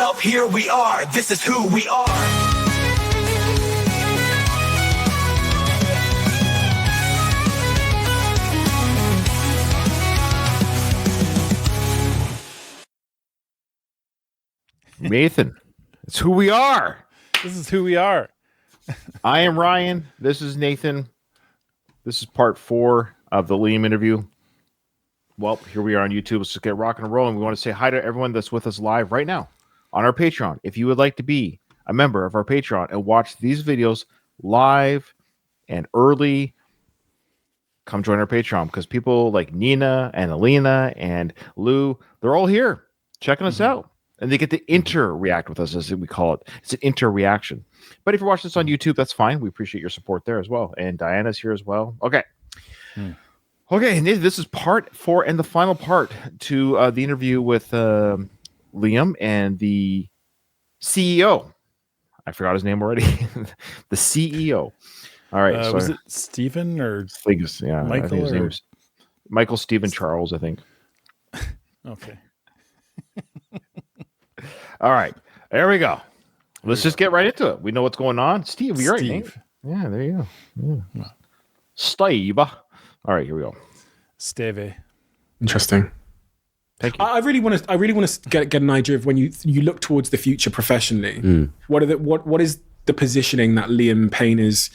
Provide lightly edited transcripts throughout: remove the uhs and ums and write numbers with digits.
yourself, here we are, this is who we are. Nathan, it's who we are. This is who we are. I am Ryan. This is Nathan. This is part 4 of the Liam interview. Well, here we are on YouTube. Let's just get rocking and rolling. We want to say hi to everyone that's with us live right now on our Patreon. If you would like to be a member of our Patreon and watch these videos live and early, come join our Patreon, because people like Nina and Alina and Lou, they're all here checking us out. And they get to inter-react with us, as we call it. It's an inter-reaction. But if you're watching this on YouTube, that's fine. We appreciate your support there as well. And Diana's here as well. Okay. Okay, Nathan, this is part 4 and the final part to the interview with Liam and the CEO. I forgot his name already. The CEO. All right. So was it Stephen or yeah, Michael? I think his name was Michael Stephen Charles, I think. Okay. All right, there we go. Let's just get right into it. We know what's going on. Steve, you're right, Nate. Yeah, there you go. Yeah. Steve. All right, here we go. Steve. Interesting. Thank you. I really want to get an idea of when you look towards the future professionally. What is the positioning that Liam Payne is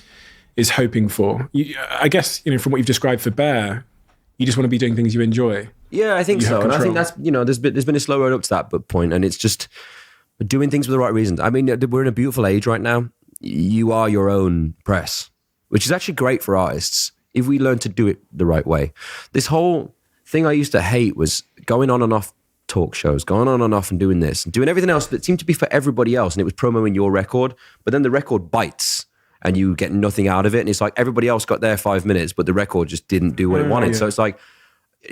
hoping for? I guess from what you've described for Bear, you just want to be doing things you enjoy. Yeah, I think so. And I think that's, there's been a slow road up to that point, and it's just doing things for the right reasons. I mean, we're in a beautiful age right now. You are your own press, which is actually great for artists if we learn to do it the right way. This whole thing I used to hate was going on and off talk shows, going on and off and doing this and doing everything else that seemed to be for everybody else, and it was promoting your record, but then the record bites and you get nothing out of it, and it's like everybody else got their 5 minutes, but the record just didn't do what it wanted. Yeah. So it's like,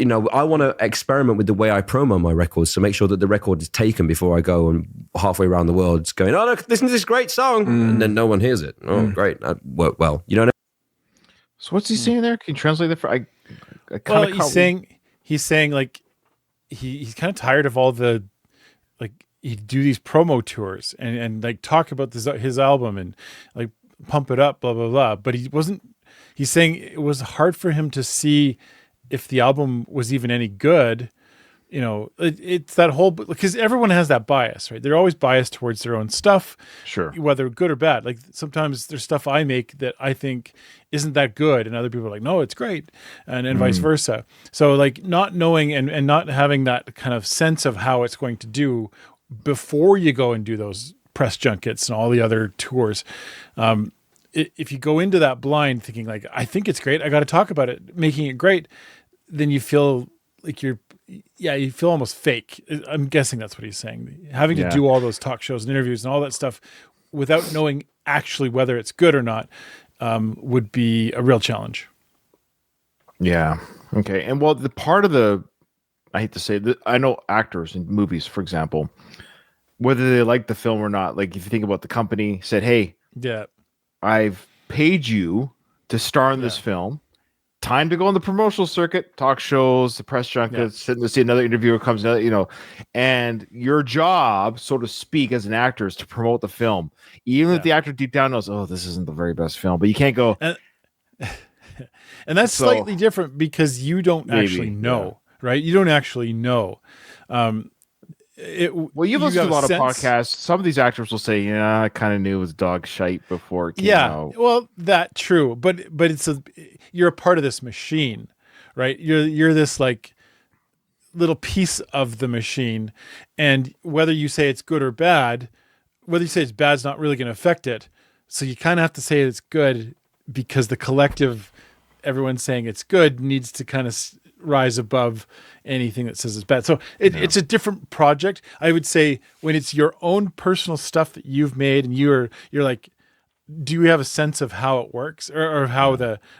I want to experiment with the way I promo my records to make sure that the record is taken before I go and halfway around the world just going, oh, look, listen to this great song. And then no one hears it. Oh, great. That worked well. You know what I mean? So what's he saying there? Can you translate that for... He's saying like he's kind of tired of all the, like, he'd do these promo tours and like talk about his album and like pump it up, blah, blah, blah. But he's saying it was hard for him to see if the album was even any good. It's that whole, because everyone has that bias, right? They're always biased towards their own stuff, sure, whether good or bad. Like sometimes there's stuff I make that I think isn't that good, and other people are like, no, it's great, and vice versa. So like not knowing and not having that kind of sense of how it's going to do before you go and do those press junkets and all the other tours. If you go into that blind thinking like, I think it's great, I got to talk about it, making it great, then you feel like you feel almost fake. I'm guessing that's what he's saying. Having to do all those talk shows and interviews and all that stuff without knowing actually whether it's good or not would be a real challenge. Yeah. Okay. And well, the part of I hate to say that, I know actors in movies, for example, whether they like the film or not, like if you think about the company said, hey, I've paid you to star in this film. Time to go on the promotional circuit, talk shows, the press junkets, sitting to see another interviewer comes, and your job, so to speak, as an actor is to promote the film. Even if the actor deep down knows, oh, this isn't the very best film, but you can't go. And that's slightly different because you don't actually know, right? You don't actually know. Well, you've listened to a lot of podcasts. Some of these actors will say, "Yeah, I kind of knew it was dog shite before it came out." Well, that's true, but you're a part of this machine, right? You're this like little piece of the machine, and whether you say it's good or bad, whether you say it's bad is not really going to affect it. So you kind of have to say it's good because the collective, everyone's saying it's good, needs to kind of rise above anything that says it's bad. So it's a different project. I would say when it's your own personal stuff that you've made and you're like, do you have a sense of how it works or how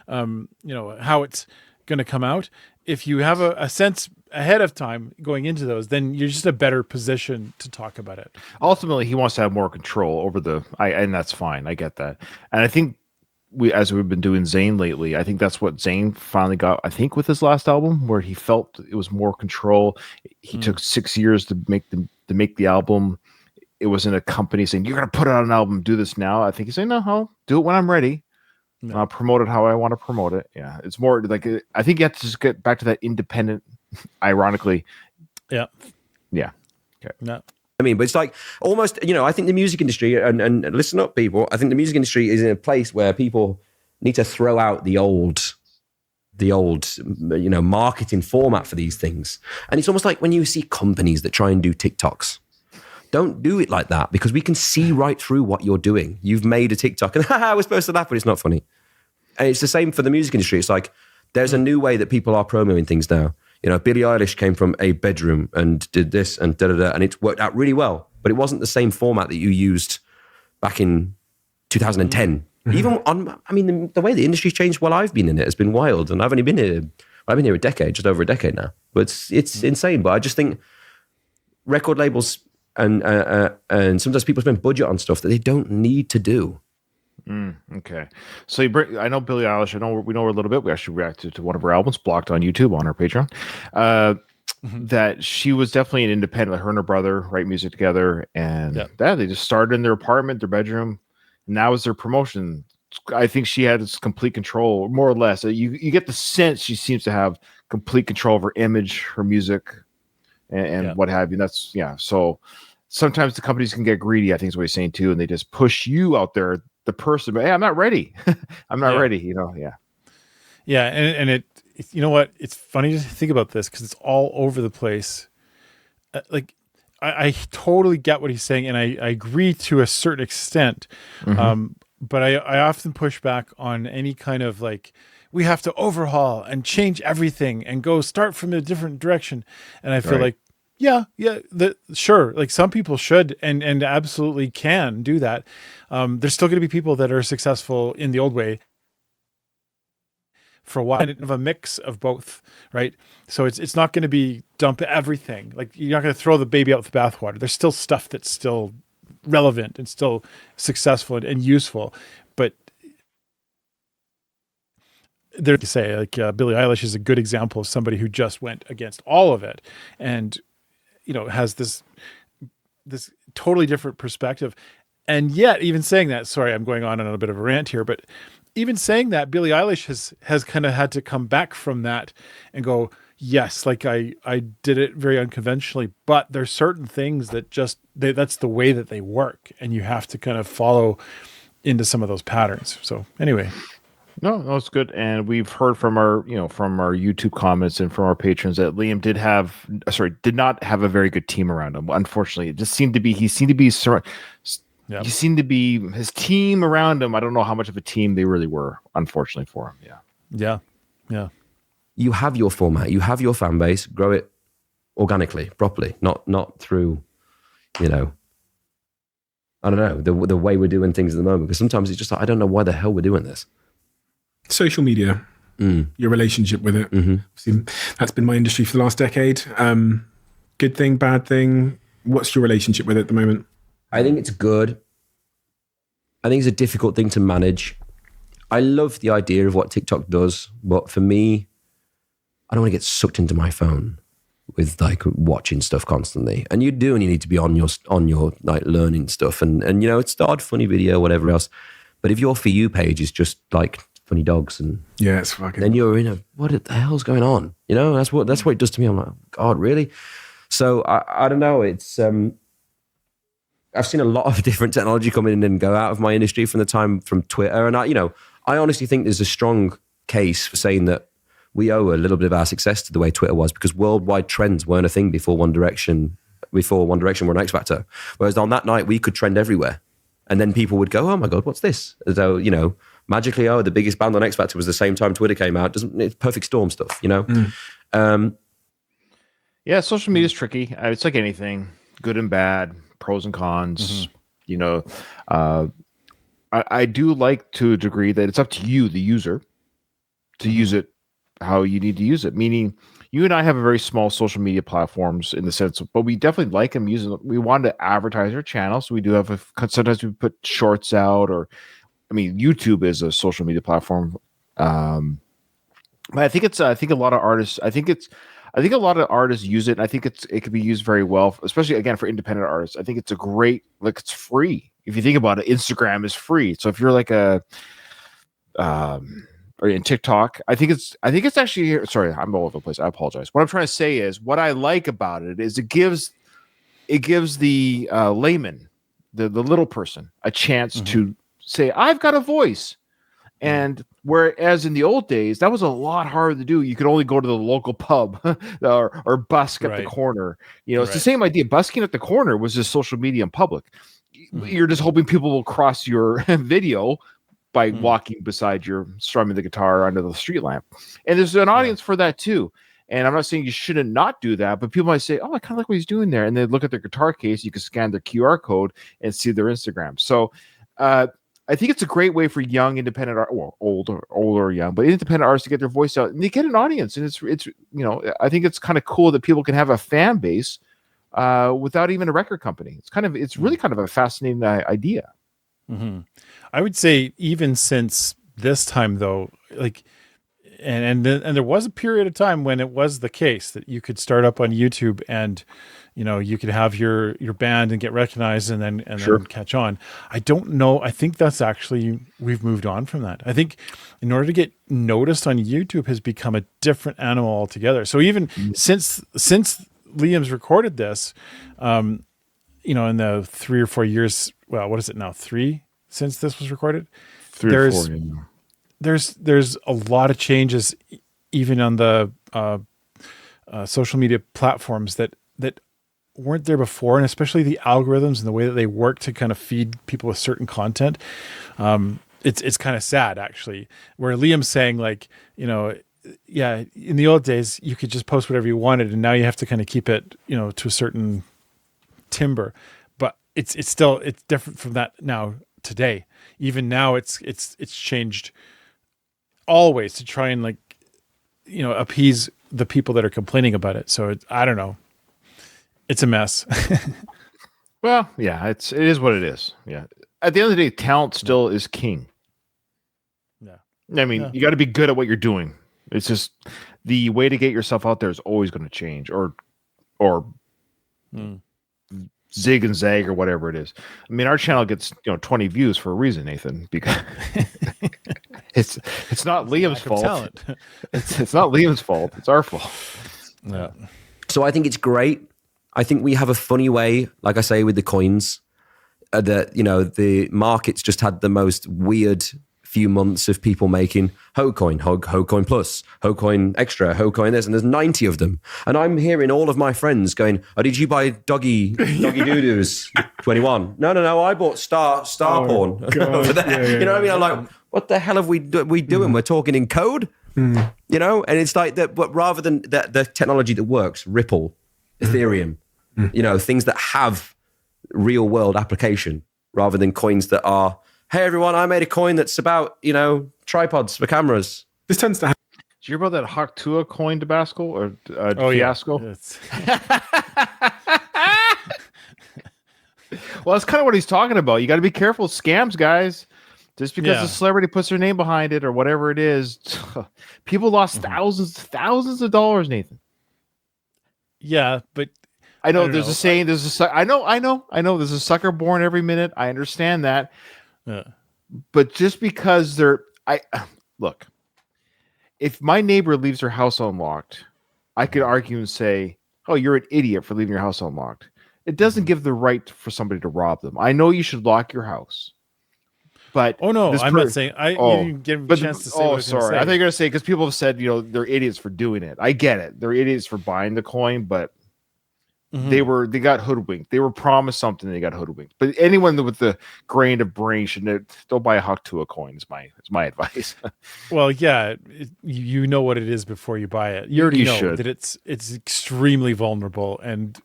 how it's going to come out? If you have a sense ahead of time going into those, then you're just a better position to talk about it. Ultimately, he wants to have more control over and that's fine. I get that. And I think as we've been doing Zayn lately, I think that's what Zayn finally got, I think, with his last album, where he felt it was more control. He took 6 years to make the album. it wasn't a company saying, you're going to put out an album, do this now. I think he's saying, no, I'll do it when I'm ready. No. I'll promote it how I want to promote it. Yeah. It's more like, I think you have to just get back to that independent, ironically. Yeah. Yeah. Okay. No. I mean, but it's like almost, I think the music industry, and listen up, people, I think the music industry is in a place where people need to throw out the old, marketing format for these things. And it's almost like when you see companies that try and do TikToks, don't do it like that, because we can see right through what you're doing. You've made a TikTok and we're supposed to laugh, but it's not funny. And it's the same for the music industry. It's like, there's a new way that people are promoting things now. Billie Eilish came from a bedroom and did this and da-da-da, and it worked out really well, but it wasn't the same format that you used back in 2010. Mm-hmm. Even the way the industry's changed while I've been in it has been wild, and I've been here a decade, just over a decade now. But it's insane. But I just think record labels and sometimes people spend budget on stuff that they don't need to do. Okay, so I know Billie Eilish. We know her a little bit. We actually reacted to one of her albums, blocked on YouTube on her Patreon. That she was definitely an independent. Her and her brother write music together, and they just started in their apartment, their bedroom. Now is their promotion. I think she had complete control, more or less. You get the sense she seems to have complete control of her image, her music, and what have you. That's So sometimes the companies can get greedy, I think is what he's saying too, and they just push you out there, the person. But hey, I'm not ready. I'm not ready. Yeah, and it. You know what? It's funny to think about this because it's all over the place. I totally get what he's saying, and I agree to a certain extent. Mm-hmm. But I often push back on any kind of we have to overhaul and change everything and go start from a different direction. And I feel sure, some people should and absolutely can do that. There's still going to be people that are successful in the old way for a while, of a mix of both, right? So it's not going to be dump everything. You're not going to throw the baby out with the bathwater. There's still stuff that's still relevant and still successful and useful. But there to say, Billie Eilish is a good example of somebody who just went against all of it, and has this totally different perspective. And yet, even saying that, sorry, I'm going on a bit of a rant here, but even saying that, Billie Eilish has kind of had to come back from that and go, yes, I did it very unconventionally, but there's certain things that that's the way that they work, and you have to kind of follow into some of those patterns. So anyway. No, that's good. And we've heard from our YouTube comments and from our patrons that Liam did not have a very good team around him. Unfortunately, it just seemed to be, his team around him. I don't know how much of a team they really were, unfortunately for him. Yeah. You have your format, you have your fan base, grow it organically, properly, not through, I don't know, the way we're doing things at the moment. Because sometimes it's just I don't know why the hell we're doing this. Social media, your relationship with it. Mm-hmm. See, that's been my industry for the last decade. Good thing, bad thing. What's your relationship with it at the moment? I think it's good. I think it's a difficult thing to manage. I love the idea of what TikTok does, but for me, I don't want to get sucked into my phone with watching stuff constantly. And you do, and you need to be on your learning stuff. And it's the odd funny video, whatever else. But if your For You page is just funny dogs and it's fucking, then you're in what the hell's going on? That's what it does to me. I'm like, God, really? So I don't know. It's I've seen a lot of different technology come in and go out of my industry from Twitter, and I honestly think there's a strong case for saying that we owe a little bit of our success to the way Twitter was, because worldwide trends weren't a thing before One Direction were on X Factor. Whereas on that night we could trend everywhere, and then people would go, "Oh my God, what's this?" As though magically, the biggest band on X Factor was the same time Twitter came out. It's perfect storm stuff, Social media is tricky. It's like anything, good and bad, pros and cons. Mm-hmm. I do like to a degree that it's up to you, the user, to use it how you need to use it. Meaning, you and I have a very small social media platforms in the sense, but we definitely like them using. We want to advertise our channel, so we do have sometimes we put shorts out, or YouTube is a social media platform. But I think a lot of artists. I think a lot of artists use it. And I think it could be used very well, especially again for independent artists. I think it's a great, like, it's free. If you think about it, Instagram is free. So if you're like a or in TikTok, I think it's actually, sorry, I'm all over the place. I apologize. What I'm trying to say is what I like about it is it gives the layman, the little person, a chance to say, I've got a voice. And whereas in the old days, that was a lot harder to do. You could only go to the local pub or busk at the corner. You know, it's the same idea. Busking at the corner was just social media in public. You're just hoping people will cross your video by walking beside you, strumming the guitar under the street lamp. And there's an audience for that too. And I'm not saying you shouldn't not do that, but people might say, oh, I kind of like what he's doing there. And they look at their guitar case, you can scan their QR code and see their Instagram. So I think it's a great way for young independent art, well, old or young, but independent artists to get their voice out and they get an audience. And it's you know, I think it's kind of cool that people can have a fan base without even a record company. It's really kind of a fascinating idea. Mm-hmm. I would say even since this time though, like, and there was a period of time when it was the case that you could start up on YouTube and, you know, you could have your band and get recognized and then catch on. I don't know. I think that's actually, we've moved on from that. I think in order to get noticed on YouTube has become a different animal altogether. So even since Liam's recorded this, you know, in the 3 or 4 years, well, what is it now? 3 since this was recorded? 3 or 4. There's a lot of changes even on the social media platforms that weren't there before, and especially the algorithms and the way that they work to kind of feed people with certain content. It's kind of sad actually, where Liam's saying, like, you know, yeah, in the old days you could just post whatever you wanted, and now you have to kind of keep it, you know, to a certain timber. But it's different from that now today. Even now it's changed always to try and, like, you know, appease the people that are complaining about it. So I don't know. It's a mess. Well, yeah, it is what it is. Yeah. At the end of the day, talent still is king. Yeah. I mean, you got to be good at what you're doing. It's just the way to get yourself out there is always going to change, or zig and zag or whatever it is. I mean, our channel gets, you know, 20 views for a reason, Nathan, because it's not Liam's fault. It's not Liam's fault. It's our fault. Yeah. So I think it's great. I think we have a funny way, like I say, with the coins, that, you know, the market's just had the most weird few months of people making HoCoin, HoCoin Plus, HoCoin Extra, HoCoin this, and there's 90 of them. And I'm hearing all of my friends going, oh, did you buy Doggy Doo-Doos 21? No, I bought Star Porn over there. You know what I mean? I'm like, what the hell have we doing? We're talking in code? You know? And it's like that, but rather than the technology that works, Ripple, Ethereum, you know, things that have real world application, rather than coins that are, hey everyone, I made a coin that's about, you know, tripods for cameras. This tends to happen. Did you hear about that Haktua coin debacle or fiasco? Yeah. Well, that's kind of what he's talking about. You got to be careful with scams, guys. Just because a celebrity puts their name behind it or whatever it is, people lost thousands of dollars, Nathan. Yeah, but I know there's a saying. I know. There's a sucker born every minute. I understand that. Yeah. But just because look, if my neighbor leaves her house unlocked, I could argue and say, "Oh, you're an idiot for leaving your house unlocked." It doesn't give the right for somebody to rob them. I know you should lock your house, but I'm not saying you didn't give a chance to say. Oh, sorry. I think you're gonna say, because people have said, you know, they're idiots for doing it. I get it. They're idiots for buying the coin, but they got hoodwinked. They were promised something, and they got hoodwinked. But anyone with the grain of brain don't buy a Haktua coin. Is my advice. Well, yeah, you know what it is before you buy it. You already know that it's extremely vulnerable. And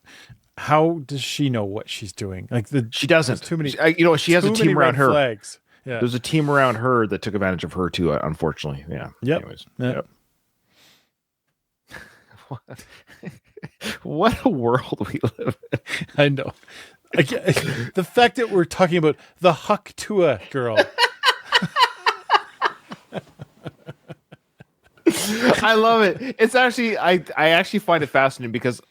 how does she know what she's doing? Like she doesn't. Too many. She has a team around her. Flags. Yeah. There's a team around her that took advantage of her too. Unfortunately, yeah. Yep. Anyways, yep. What a world we live in. I know. The fact that we're talking about the Haktua girl. I love it. It's actually I actually find it fascinating because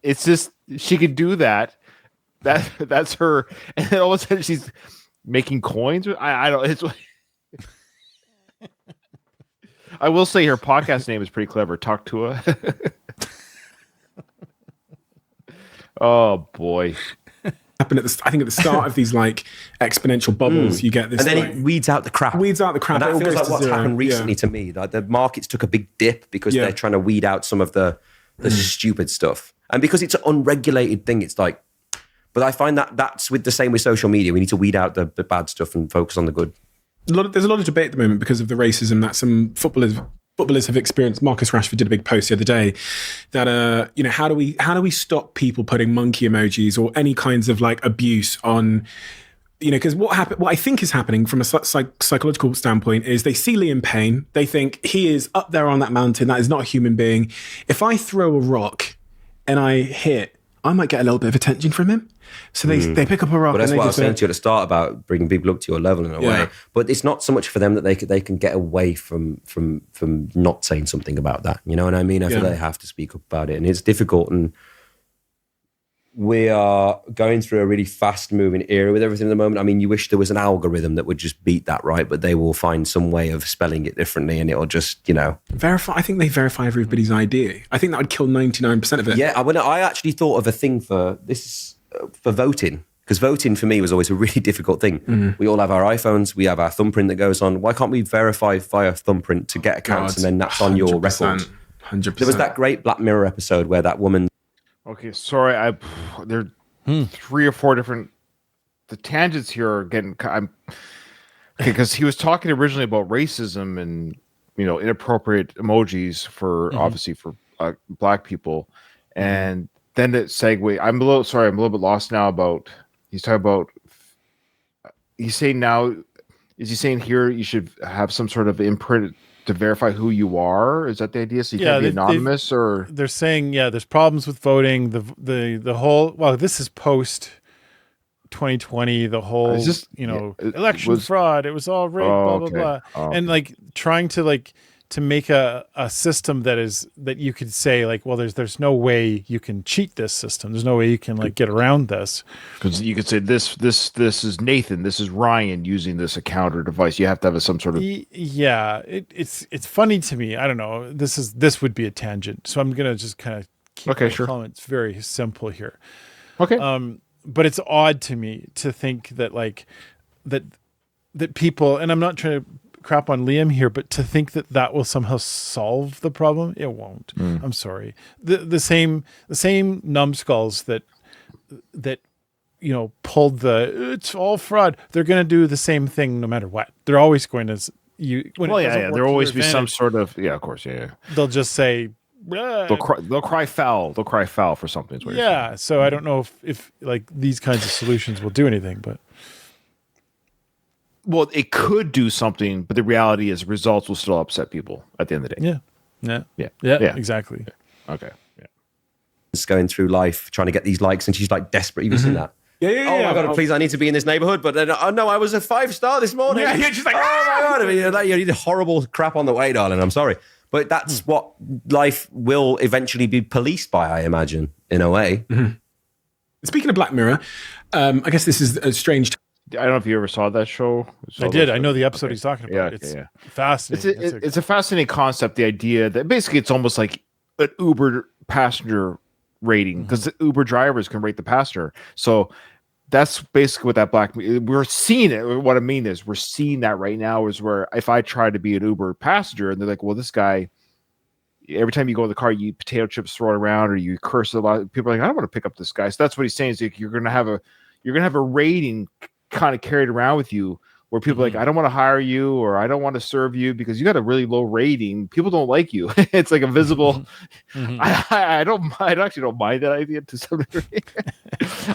it's just she could do that. That's her, and then all of a sudden she's making coins. I don't. It's. I will say her podcast name is pretty clever. Talk to her. Oh boy. Happen at I think at the start of these like exponential bubbles, you get this, and then like, it weeds out the crap. And that feels like what's happened recently to me. Like the markets took a big dip because they're trying to weed out some of the stupid stuff, and because it's an unregulated thing, it's like. But I find that's with the same with social media. We need to weed out the bad stuff and focus on the good. There's a lot of debate at the moment because of the racism that some footballers have experienced. Marcus Rashford did a big post the other day that how do we stop people putting monkey emojis or any kinds of like abuse on, because what I think is happening from a psychological standpoint is they see Liam Payne, they think he is up there on that mountain, that is not a human being. If I throw a rock and I hit, I might get a little bit of attention from him. So they pick up a rock. But that's and what I was saying to you at the start about bringing people up to your level in a way. But it's not so much for them that they can get away from not saying something about that. You know what I mean? I feel they have to speak up about it, and it's difficult. And we are going through a really fast-moving era with everything at the moment. I mean, you wish there was an algorithm that would just beat that, right? But they will find some way of spelling it differently, and it'll just, verify. I think they verify everybody's ID. I think that would kill 99% of it. Yeah, I actually thought of a thing for this for voting, because voting for me was always a really difficult thing. Mm-hmm. We all have our iPhones, we have our thumbprint that goes on. Why can't we verify via thumbprint to get accounts, and then that's on your record? 100%. There was that great Black Mirror episode where that woman. Okay, sorry. There are 3 or 4 different. The tangents here are getting. Because he was talking originally about racism and inappropriate emojis for obviously for Black people, and then it segue. I'm a little bit lost now about. He's talking about. He's saying now. Is he saying here you should have some sort of imprint to verify who you are? Is that the idea? So you can't be anonymous, or they're saying there's problems with voting. The whole this is post 2020. The whole election fraud. It was all rigged. Blah blah blah. And like trying to make a system that you could say there's no way you can cheat this system. There's no way you can get around this. Because you could say this is Nathan, this is Ryan using this account or device. You have to have some sort of it's funny to me. I don't know. This would be a tangent. So I'm gonna just kind of keep comments very simple here. Okay. But it's odd to me to think that that people, and I'm not trying to crap on Liam here, but to think that will somehow solve the problem, it won't. I'm sorry. The same numbskulls that pulled it's all fraud. They're going to do the same thing no matter what. They're always going to There'll always be some sort of of course. They'll just say they'll cry foul. They'll cry foul for something. So I don't know if these kinds of solutions will do anything, but. Well, it could do something, but the reality is results will still upset people at the end of the day. Yeah, exactly. Okay. Yeah. Just going through life, trying to get these likes, and she's desperate. You've seen that? Yeah. Oh my God, please, I need to be in this neighborhood. But then, no, I was a 5-star this morning. Yeah, she's like, oh my God. I mean, you did horrible crap on the way, darling. I'm sorry. But that's what life will eventually be policed by, I imagine, in a way. Mm-hmm. Speaking of Black Mirror, I guess this is a strange I don't know if you ever saw that show. I did. I know the episode he's talking about. It's fascinating. It's a fascinating concept. The idea that basically it's almost like an Uber passenger rating, because the Uber drivers can rate the passenger. So that's basically what that we're seeing it. What I mean is we're seeing that right now is where if I try to be an Uber passenger and they're like, well, this guy, every time you go in the car, you eat potato chips, throw it around, or you curse a lot. People are like, I don't want to pick up this guy. So that's what he's saying is like, you're going to have a rating kind of carried around with you where people are like, I don't want to hire you, or I don't want to serve you because you got a really low rating. People don't like you. It's like a visible. I actually don't mind that idea to some degree.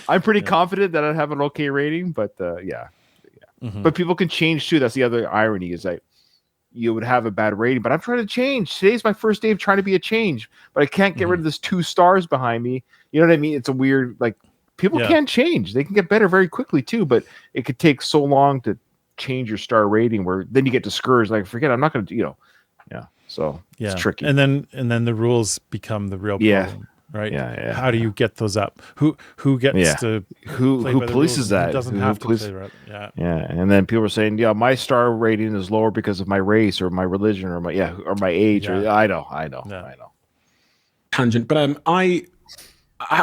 I'm pretty confident that I'd have an okay rating, but but people can change too. That's the other irony is like you would have a bad rating, but I'm trying to change. Today's my first day of trying to be a change, but I can't get rid of this 2 stars behind me. You know what I mean? It's a weird, people can change. They can get better very quickly too, but it could take so long to change your star rating where then you get discouraged. Like, forget, I'm not going to, So Yeah. it's tricky. And then the rules become the real problem. Right. Yeah. How do you get those up? Who gets to who play by the rules polices and that? who doesn't Who have to police- play the role? Yeah. Yeah, and then people are saying, "Yeah, my star rating is lower because of my race or my religion or my age." Or Yeah. I know. Tangent, but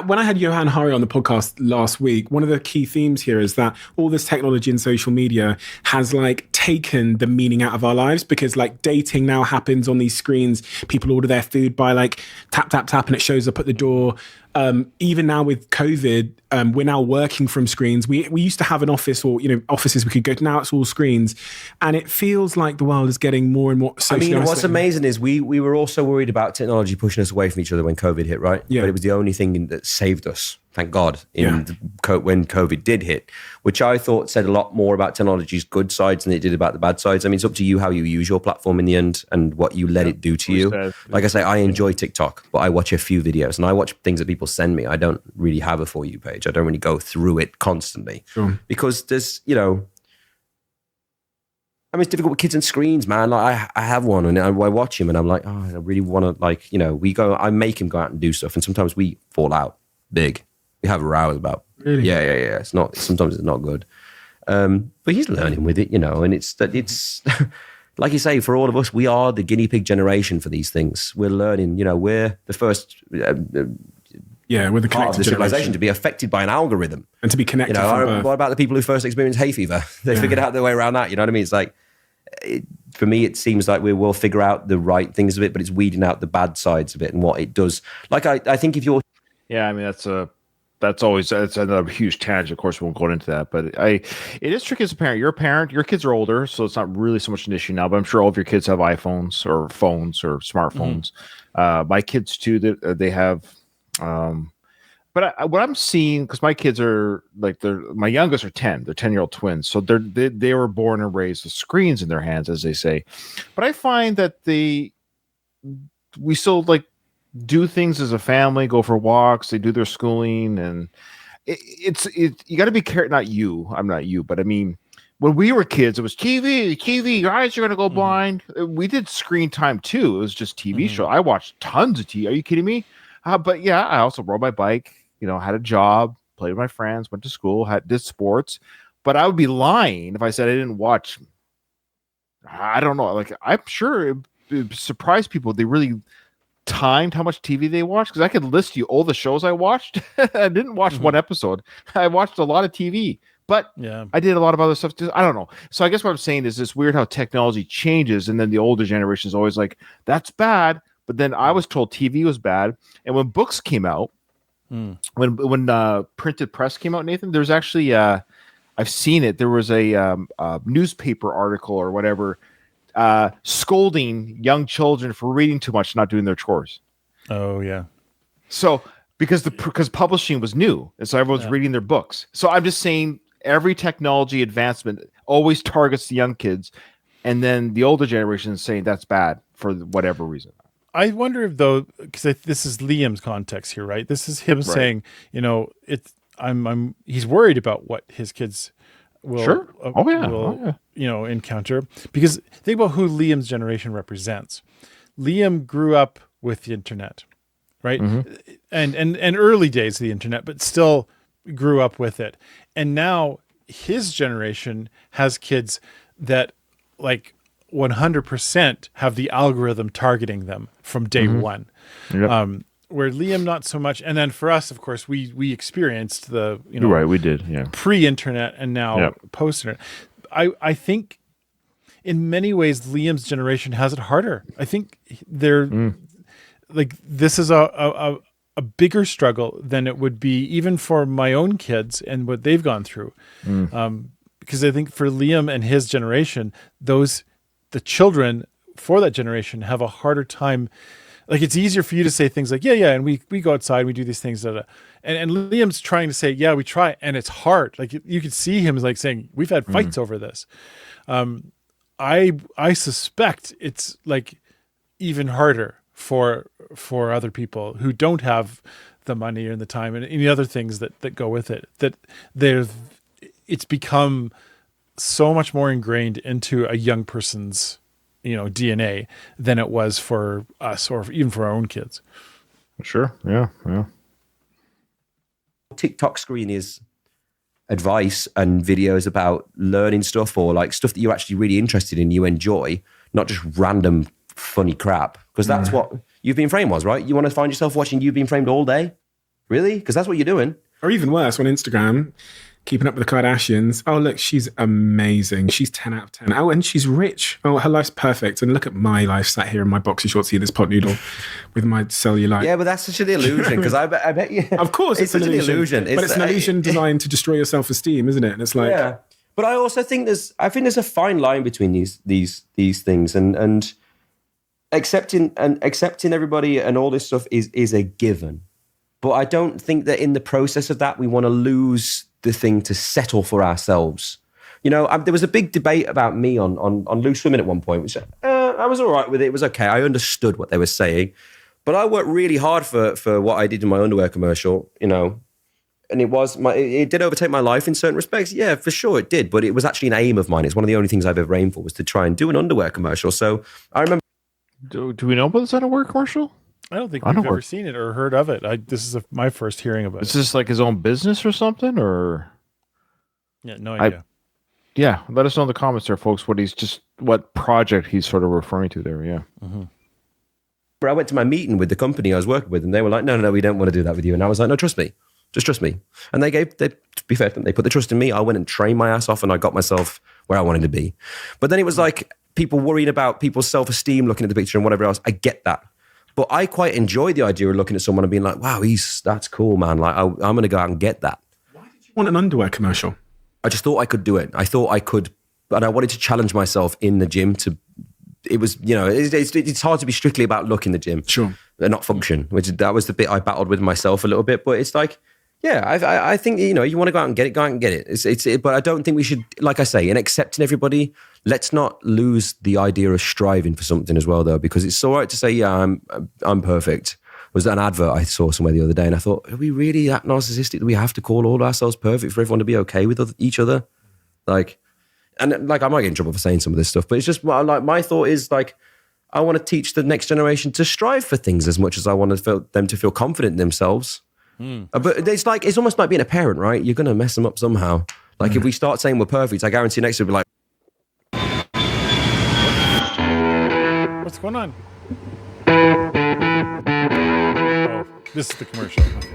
when I had Johan Hari on the podcast last week, one of the key themes here is that all this technology and social media has like taken the meaning out of our lives, because like dating now happens on these screens. People order their food by like tap, tap, tap, and it shows up at the door. Even now with COVID, we're now working from screens. We used to have an office or, offices we could go to. Now it's all screens. And it feels like the world is getting more and more socially what's isolated. amazing is we were also worried about technology pushing us away from each other when COVID hit, right? Yeah. But it was the only thing that saved us, thank God, when COVID did hit, which I thought said a lot more about technology's good sides than it did about the bad sides. I mean, it's up to you how you use your platform in the end and what you let it do to you. Like I say, I enjoy TikTok, but I watch a few videos and I watch things that people send me. I don't really have a For You page. I don't really go through it constantly because there's, it's difficult with kids and screens, man. Like I have one and I watch him and I'm like, I really want to I make him go out and do stuff. And sometimes we fall out big. We have rows about, Really? Yeah. Sometimes it's not good. But he's learning with it, and it's like you say, for all of us, we are the guinea pig generation for these things. We're learning, we're the first we're the part of connected the civilization generation. to be affected by an algorithm. And to be connected from birth. What about the people who first experienced hay fever? They figured out their way around that. You know what I mean? It's like, for me, it seems like we will figure out the right things of it, but it's weeding out the bad sides of it and what it does. Like, I think if you're... Yeah, I mean, that's another huge tangent. Of course, we won't go into that, but it is tricky as a parent. You're a parent, your kids are older, so it's not really so much an issue now, but I'm sure all of your kids have iPhones or phones or smartphones. My kids too, they have, but what I'm seeing, because my kids are my youngest are 10, they're 10-year-old twins. So they were born and raised with screens in their hands, as they say. But I find that we still do things as a family, go for walks, they do their schooling, and you got to be careful. Not you, I'm not you, but I mean, when we were kids, it was TV, your eyes are going to go blind. We did screen time too. It was just TV show. I watched tons of TV. Are you kidding me? But yeah, I also rode my bike, had a job, played with my friends, went to school, did sports, but I would be lying if I said I didn't watch. I don't know. I'm sure it surprised people. They really timed how much TV they watched, because I could list you all the shows I watched. I didn't watch one episode. I watched a lot of TV, but I did a lot of other stuff too. I don't know. So I guess what I'm saying is it's weird how technology changes, and then the older generation is always like, that's bad. But then I was told TV was bad. And when books came out, when printed press came out, Nathan, there's actually I've seen it. There was a newspaper article or whatever scolding young children for reading too much, not doing their chores. Oh yeah. So because publishing was new, and so everyone's reading their books. So I'm just saying, every technology advancement always targets the young kids, and then the older generation is saying that's bad for whatever reason. I wonder if, though, because this is Liam's context here, right? This is him saying, he's worried about what his kids will, encounter. Because think about who Liam's generation represents. Liam grew up with the internet, right? And early days of the internet, but still grew up with it. And now his generation has kids that 100% have the algorithm targeting them from day one. Yep. Where Liam, not so much. And then for us, of course, we experienced the, right, we did, pre-internet and now post-internet. I think in many ways, Liam's generation has it harder. I think they're this is a bigger struggle than it would be even for my own kids and what they've gone through. Because I think for Liam and his generation, the children for that generation have a harder time. It's easier for you to say things like, and we go outside and we do these things. And Liam's trying to say, yeah, we try. And it's hard. You could see him saying, we've had fights over this. I suspect it's even harder for other people who don't have the money or the time and any other things that go with it, that it's become so much more ingrained into a young person's DNA than it was for us or even for our own kids. Sure. Yeah. TikTok screen is advice and videos about learning stuff or like stuff that you're actually really interested in, you enjoy, not just random funny crap. Because that's what You've Been Framed was, right? You want to find yourself watching You've Been Framed all day? Really? Because that's what you're doing. Or even worse, on Instagram, keeping up with the Kardashians. Oh, look, she's amazing. She's 10 out of 10. Oh, and she's rich. Oh, her life's perfect. And look at my life sat here in my boxy shorts, here, this pot noodle with my cellulite. Yeah, but that's such an illusion because I bet you. Of course, it's such an illusion. But it's an illusion designed to destroy your self-esteem, isn't it? And it's like... Yeah. But I also think there's a fine line between these things and accepting everybody and all this stuff is a given. But I don't think that in the process of that we want to lose the thing to settle for ourselves. There was a big debate about me on loose swimming at one point, which I was all right with it. It was okay. I understood what they were saying, but I worked really hard for what I did in my underwear commercial. And it did overtake my life in certain respects. Yeah, for sure it did. But it was actually an aim of mine. It's one of the only things I've ever aimed for was to try and do an underwear commercial. So I remember. Do we know about this underwear commercial? I don't think we've ever seen it or heard of it. This is my first hearing about it. Is this like his own business or something? Or yeah, no idea. Yeah, let us know in the comments there, folks. What project he's sort of referring to there? Yeah. Mm-hmm. I went to my meeting with the company I was working with, and they were like, "No, we don't want to do that with you." And I was like, "No, trust me. Just trust me." And to be fair, they put the trust in me. I went and trained my ass off and I got myself where I wanted to be. But then it was like people worrying about people's self-esteem, looking at the picture and whatever else. I get that. But I quite enjoy the idea of looking at someone and being like, wow, that's cool, man. Like, I'm going to go out and get that. Why did you want an underwear commercial? I just thought I could do it. I thought I could, and I wanted to challenge myself in the gym it was, it's hard to be strictly about look in the gym. Sure. And not function, that was the bit I battled with myself a little bit. But it's like, yeah, I think, you want to go out and get it, go out and get it. But I don't think we should, like I say, in accepting everybody, let's not lose the idea of striving for something as well, though, because it's all right to say, yeah, I'm perfect. Was an advert I saw somewhere the other day, and I thought, are we really that narcissistic that we have to call all ourselves perfect for everyone to be okay with each other? I might get in trouble for saying some of this stuff, but it's just like my thought is like, I want to teach the next generation to strive for things as much as I want them to feel confident in themselves. But it's almost like being a parent, right? You're going to mess them up somehow. Like if we start saying we're perfect, I guarantee next we'll be like, what's going on? Oh, this is the commercial. Okay.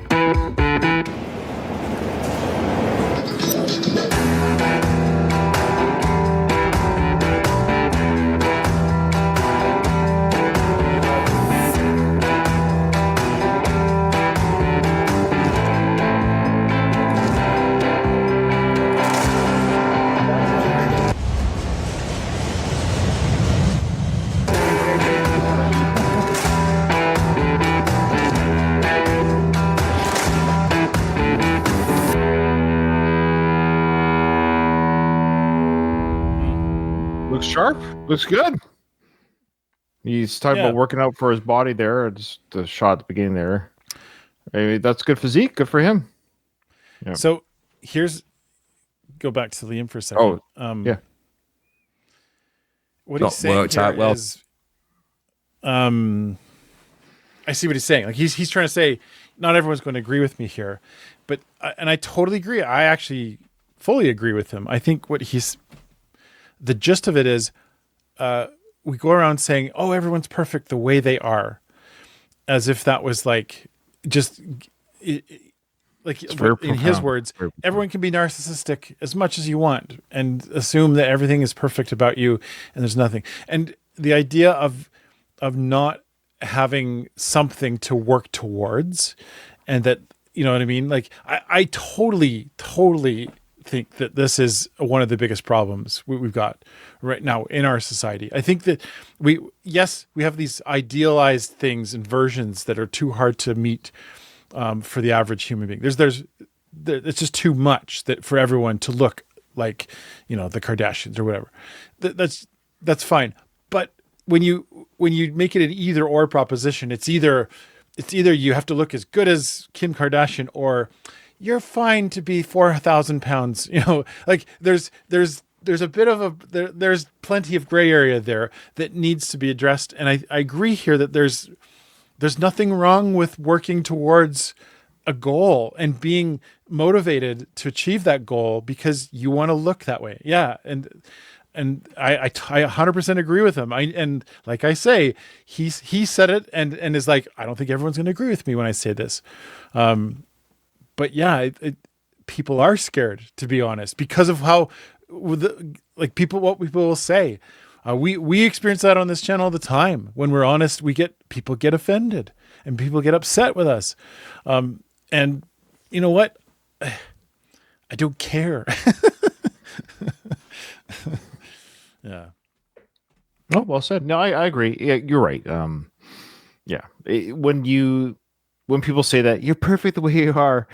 Looks sharp. Looks good. He's talking about working out for his body there. Just the shot at the beginning there. Maybe that's good physique. Good for him. Yeah. So go back to Liam for a second. Yeah. What he's saying here is, I see what he's saying. Like he's trying to say, not everyone's going to agree with me here, but and I totally agree. I actually fully agree with him. I think the gist of it is, we go around saying, "Oh, everyone's perfect the way they are," as if that was like just in his words, everyone can be narcissistic as much as you want and assume that everything is perfect about you and there's nothing. And the idea of not having something to work towards, and that, you know what I mean? Like I totally think that this is one of the biggest problems we've got right now in our society. I think that we have these idealized things and versions that are too hard to meet for the average human being. It's just too much that for everyone to look like, the Kardashians or whatever. That's fine. But when you make it an either or proposition, it's either you have to look as good as Kim Kardashian or you're fine to be 4,000 pounds, like there's there's a bit of there's plenty of gray area there that needs to be addressed. And I agree here that there's nothing wrong with working towards a goal and being motivated to achieve that goal because you want to look that way. Yeah. And I 100% agree with him. And like I say, he said it and is like, I don't think everyone's going to agree with me when I say this. But yeah, people are scared, to be honest, because of how what people will say. We experience that on this channel all the time. When we're honest, people get offended and people get upset with us. And you know what? I don't care. Yeah. Oh, well said. No, I agree. Yeah, you're right. Yeah. When people say that you're perfect the way you are,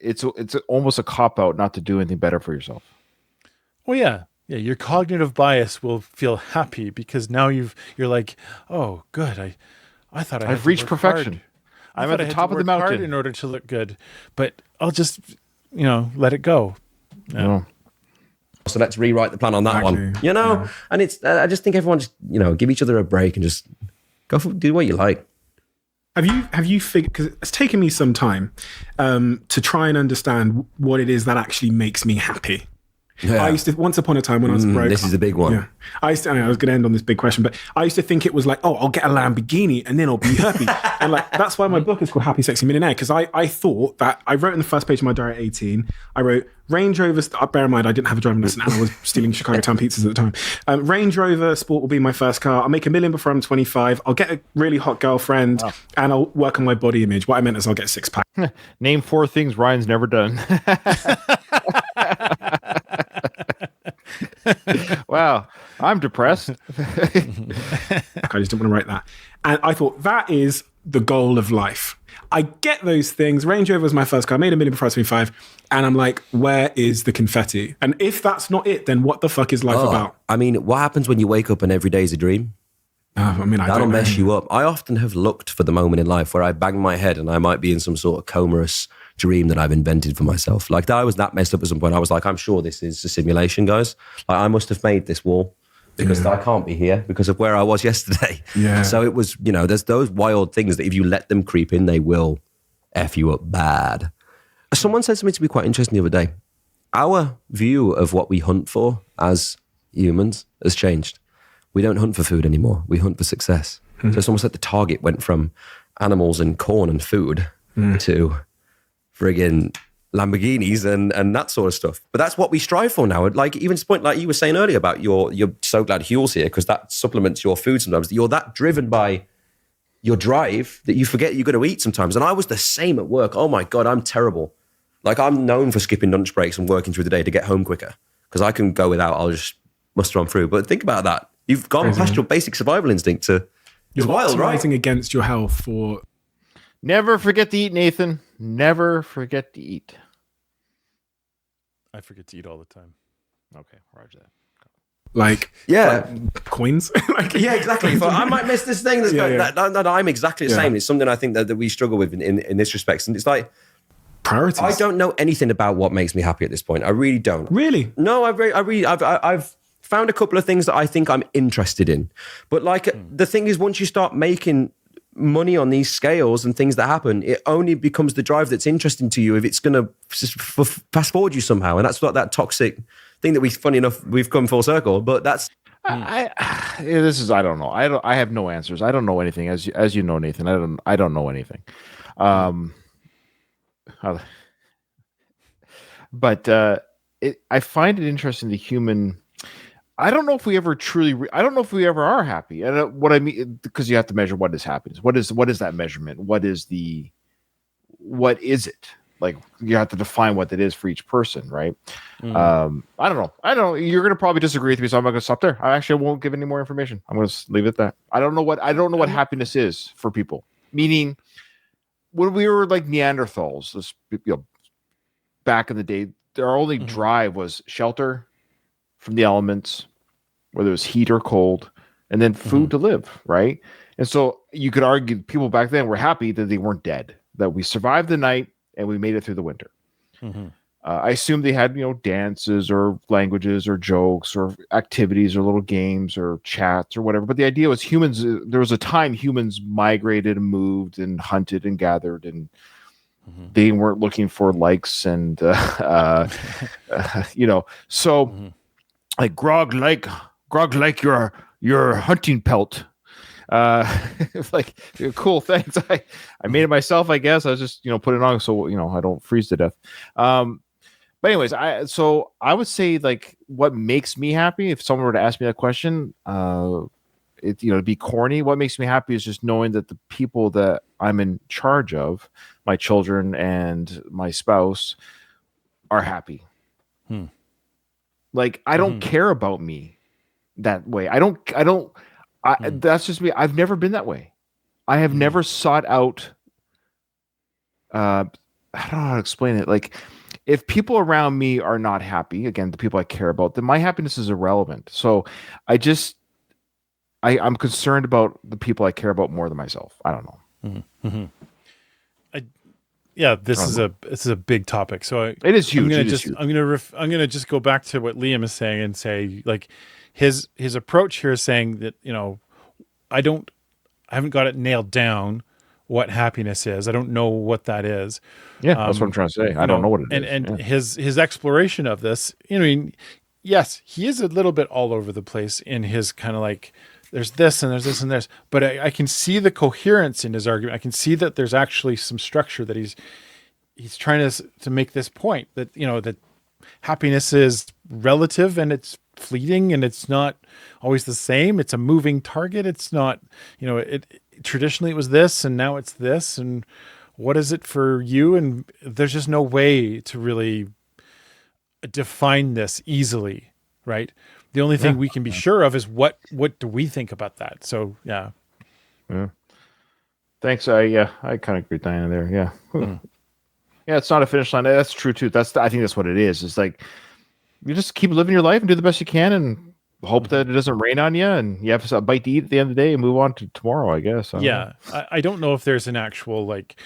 it's almost a cop out not to do anything better for yourself. Well, yeah. Yeah, your cognitive bias will feel happy because now you're like, oh, good. I thought I've reached perfection. I'm at the top of the mountain in order to look good, but I'll just, let it go. Yeah. Oh. So let's rewrite the plan on that one. And it's I just think everyone just give each other a break and just do what you like. Have you figured, because it's taken me some time to try and understand what it is that actually makes me happy. Yeah. I used to, once upon a time when I was broke. This is a big one. Yeah. I was going to end on this big question, but I used to think it was like, oh, I'll get a Lamborghini and then I'll be happy. And like, that's why my book is called Happy Sexy Millionaire, because I thought that, I wrote in the first page of my diary at 18, I wrote Range Rover, bear in mind, I didn't have a driving lesson and I was stealing Chicago Town pizzas at the time. Range Rover Sport will be my first car. I'll make $1 million before I'm 25. I'll get a really hot girlfriend and I'll work on my body image. What I meant is I'll get a 6-pack. Name 4 things Ryan's never done. Wow, I'm depressed. I just didn't want to write that. And I thought that is the goal of life. I get those things. Range Rover was my first car. I made $1 million before I was 25. And I'm like, where is the confetti? And if that's not it, then what the fuck is life about? I mean, what happens when you wake up and every day is a dream? That'll mess you up. I often have looked for the moment in life where I bang my head and I might be in some sort of comatose dream that I've invented for myself. Like, I was that messed up at some point. I was like, I'm sure this is a simulation, guys. Like, I must have made this wall because I can't be here because of where I was yesterday. Yeah. So it was, there's those wild things that if you let them creep in, they will F you up bad. Someone said something to me quite interesting the other day. Our view of what we hunt for as humans has changed. We don't hunt for food anymore. We hunt for success. So it's almost like the target went from animals and corn and food to friggin' Lamborghinis and that sort of stuff. But that's what we strive for now. Like, even to the point, like you were saying earlier about you're so glad Huel's here because that supplements your food sometimes. You're that driven by your drive that you forget you're going to eat sometimes. And I was the same at work. Oh my God, I'm terrible. Like, I'm known for skipping lunch breaks and working through the day to get home quicker because I can go without. I'll just muster on through. But think about that. You've gone past your basic survival instinct to... You're wild, right? Optimizing against your health for... Never forget to eat, Nathan. Never forget to eat. I forget to eat all the time. Okay, roger that. Like, coins. Yeah, exactly. I might miss this thing. That I'm exactly the same. It's something I think that we struggle with in this respect. And it's like... Priorities. I don't know anything about what makes me happy at this point. I really don't. Really? No, I've found a couple of things that I think I'm interested in. But like, the thing is, once you start making money on these scales and things that happen, it only becomes the drive that's interesting to you if it's going to fast forward you somehow. And that's not that toxic thing that funny enough, we've come full circle, but that's... I don't know. I have no answers. I don't know anything. As you know, Nathan, I don't know anything. But I find it interesting, the human... I don't know if we ever truly... I don't know if we ever are happy. And what I mean, because you have to measure what is happiness. What is that measurement? What is it? Like, you have to define what it is for each person, right? I don't know. You're going to probably disagree with me, so I'm not going to stop there. I actually won't give any more information. I'm going to leave it at that. I don't know what happiness is for people. Meaning, when we were like Neanderthals, back in the day, our only drive was shelter from the elements, whether it was heat or cold, and then food to live, right? And so you could argue people back then were happy that they weren't dead, that we survived the night and we made it through the winter. I assume they had, dances or languages or jokes or activities or little games or chats or whatever. But the idea was humans, there was a time humans migrated and moved and hunted and gathered, and they weren't looking for likes and, so like grog like your hunting pelt. Like, cool, thanks. I made it myself, I guess. I was just, put it on so, I don't freeze to death. But anyways, I would say, like, what makes me happy, if someone were to ask me that question, to be corny, what makes me happy is just knowing that the people that I'm in charge of, my children and my spouse, are happy. Like, I don't care about me that way. That's just me. I've never been that way. I have never sought out, I don't know how to explain it. Like, if people around me are not happy, again, the people I care about, then my happiness is irrelevant. So I'm concerned about the people I care about more than myself. I don't know. This is a big topic. So it is huge. I'm gonna just go back to what Liam is saying and say, like, his approach here is saying that, I haven't got it nailed down what happiness is. I don't know what that is. Yeah, that's what I'm trying to say. I don't know what it is. And his exploration of this, yes, he is a little bit all over the place in his kind of like, there's this and there's this and there's, but I can see the coherence in his argument. I can see that there's actually some structure that he's trying to make this point that, that happiness is relative and it's fleeting and it's not always the same. It's a moving target. It's not, traditionally it was this and now it's this, and what is it for you? And there's just no way to really define this easily, right? The only thing we can be sure of is what do we think about that? So yeah. Thanks. I kind of agree with Diana there. Yeah. Yeah, it's not a finish line. That's true too. I think that's what it is. It's like, you just keep living your life and do the best you can and hope that it doesn't rain on you and you have a bite to eat at the end of the day and move on to tomorrow, I guess. I don't know if there's an actual, like,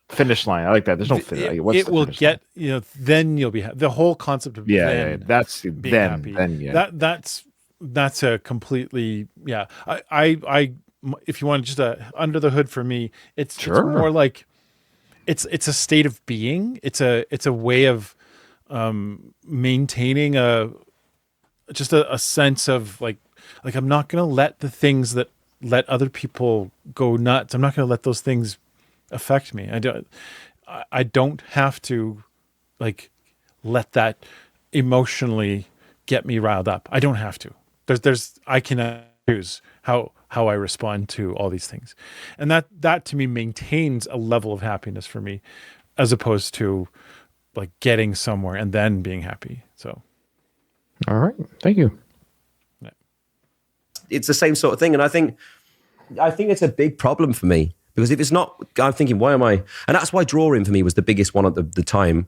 finish line. I like that. There's no finish. It will get, then you'll be the whole concept of that's being then happy. That's a completely I if you want just under the hood for me, it's more like it's a state of being. It's a way of maintaining a sense of like I'm not going to let the things that let other people go nuts. I'm not going to let those things affect me. I don't have to, like, let that emotionally get me riled up. I don't have to. I can choose how I respond to all these things. And that to me maintains a level of happiness for me, as opposed to like getting somewhere and then being happy. So. All right. Thank you. It's the same sort of thing. And I think it's a big problem for me, because if it's not, I'm thinking, why am I? And that's why drawing for me was the biggest one at the time,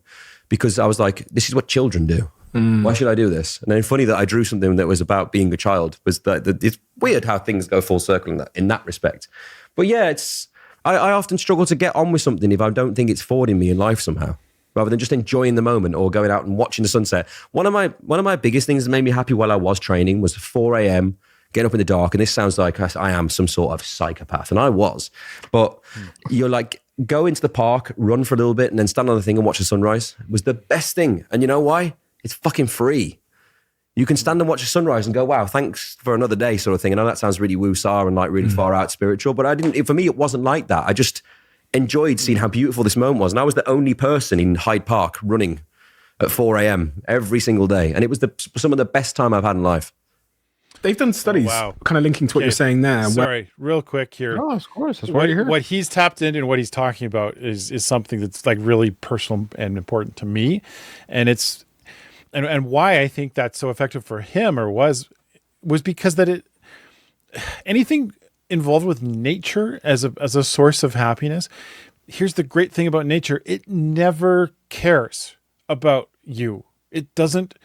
because I was like, this is what children do. Why should I do this? And then funny that I drew something that was about being a child. Was that it's weird how things go full circle in that respect. But yeah, I often struggle to get on with something if I don't think it's forwarding me in life somehow, rather than just enjoying the moment or going out and watching the sunset. One of my biggest things that made me happy while I was training was 4 a.m. getting up in the dark. And this sounds like I am some sort of psychopath, and I was. But you're like, go into the park, run for a little bit, and then stand on the thing and watch the sunrise. It was the best thing. And you know why? It's fucking free. You can stand and watch the sunrise and go, wow, thanks for another day, sort of thing. I know that sounds really woo-saw and like really far out spiritual, but for me, it wasn't like that. I just enjoyed seeing how beautiful this moment was. And I was the only person in Hyde Park running at 4 a.m. every single day. And it was some of the best time I've had in life. They've done studies kind of linking to what you're saying there. Sorry, real quick here. Oh, of course. That's why you're here. What he's tapped into and what he's talking about is something that's like really personal and important to me. And it's, and why I think that's so effective for him was because that anything involved with nature as a source of happiness. Here's the great thing about nature. It never cares about you. It doesn't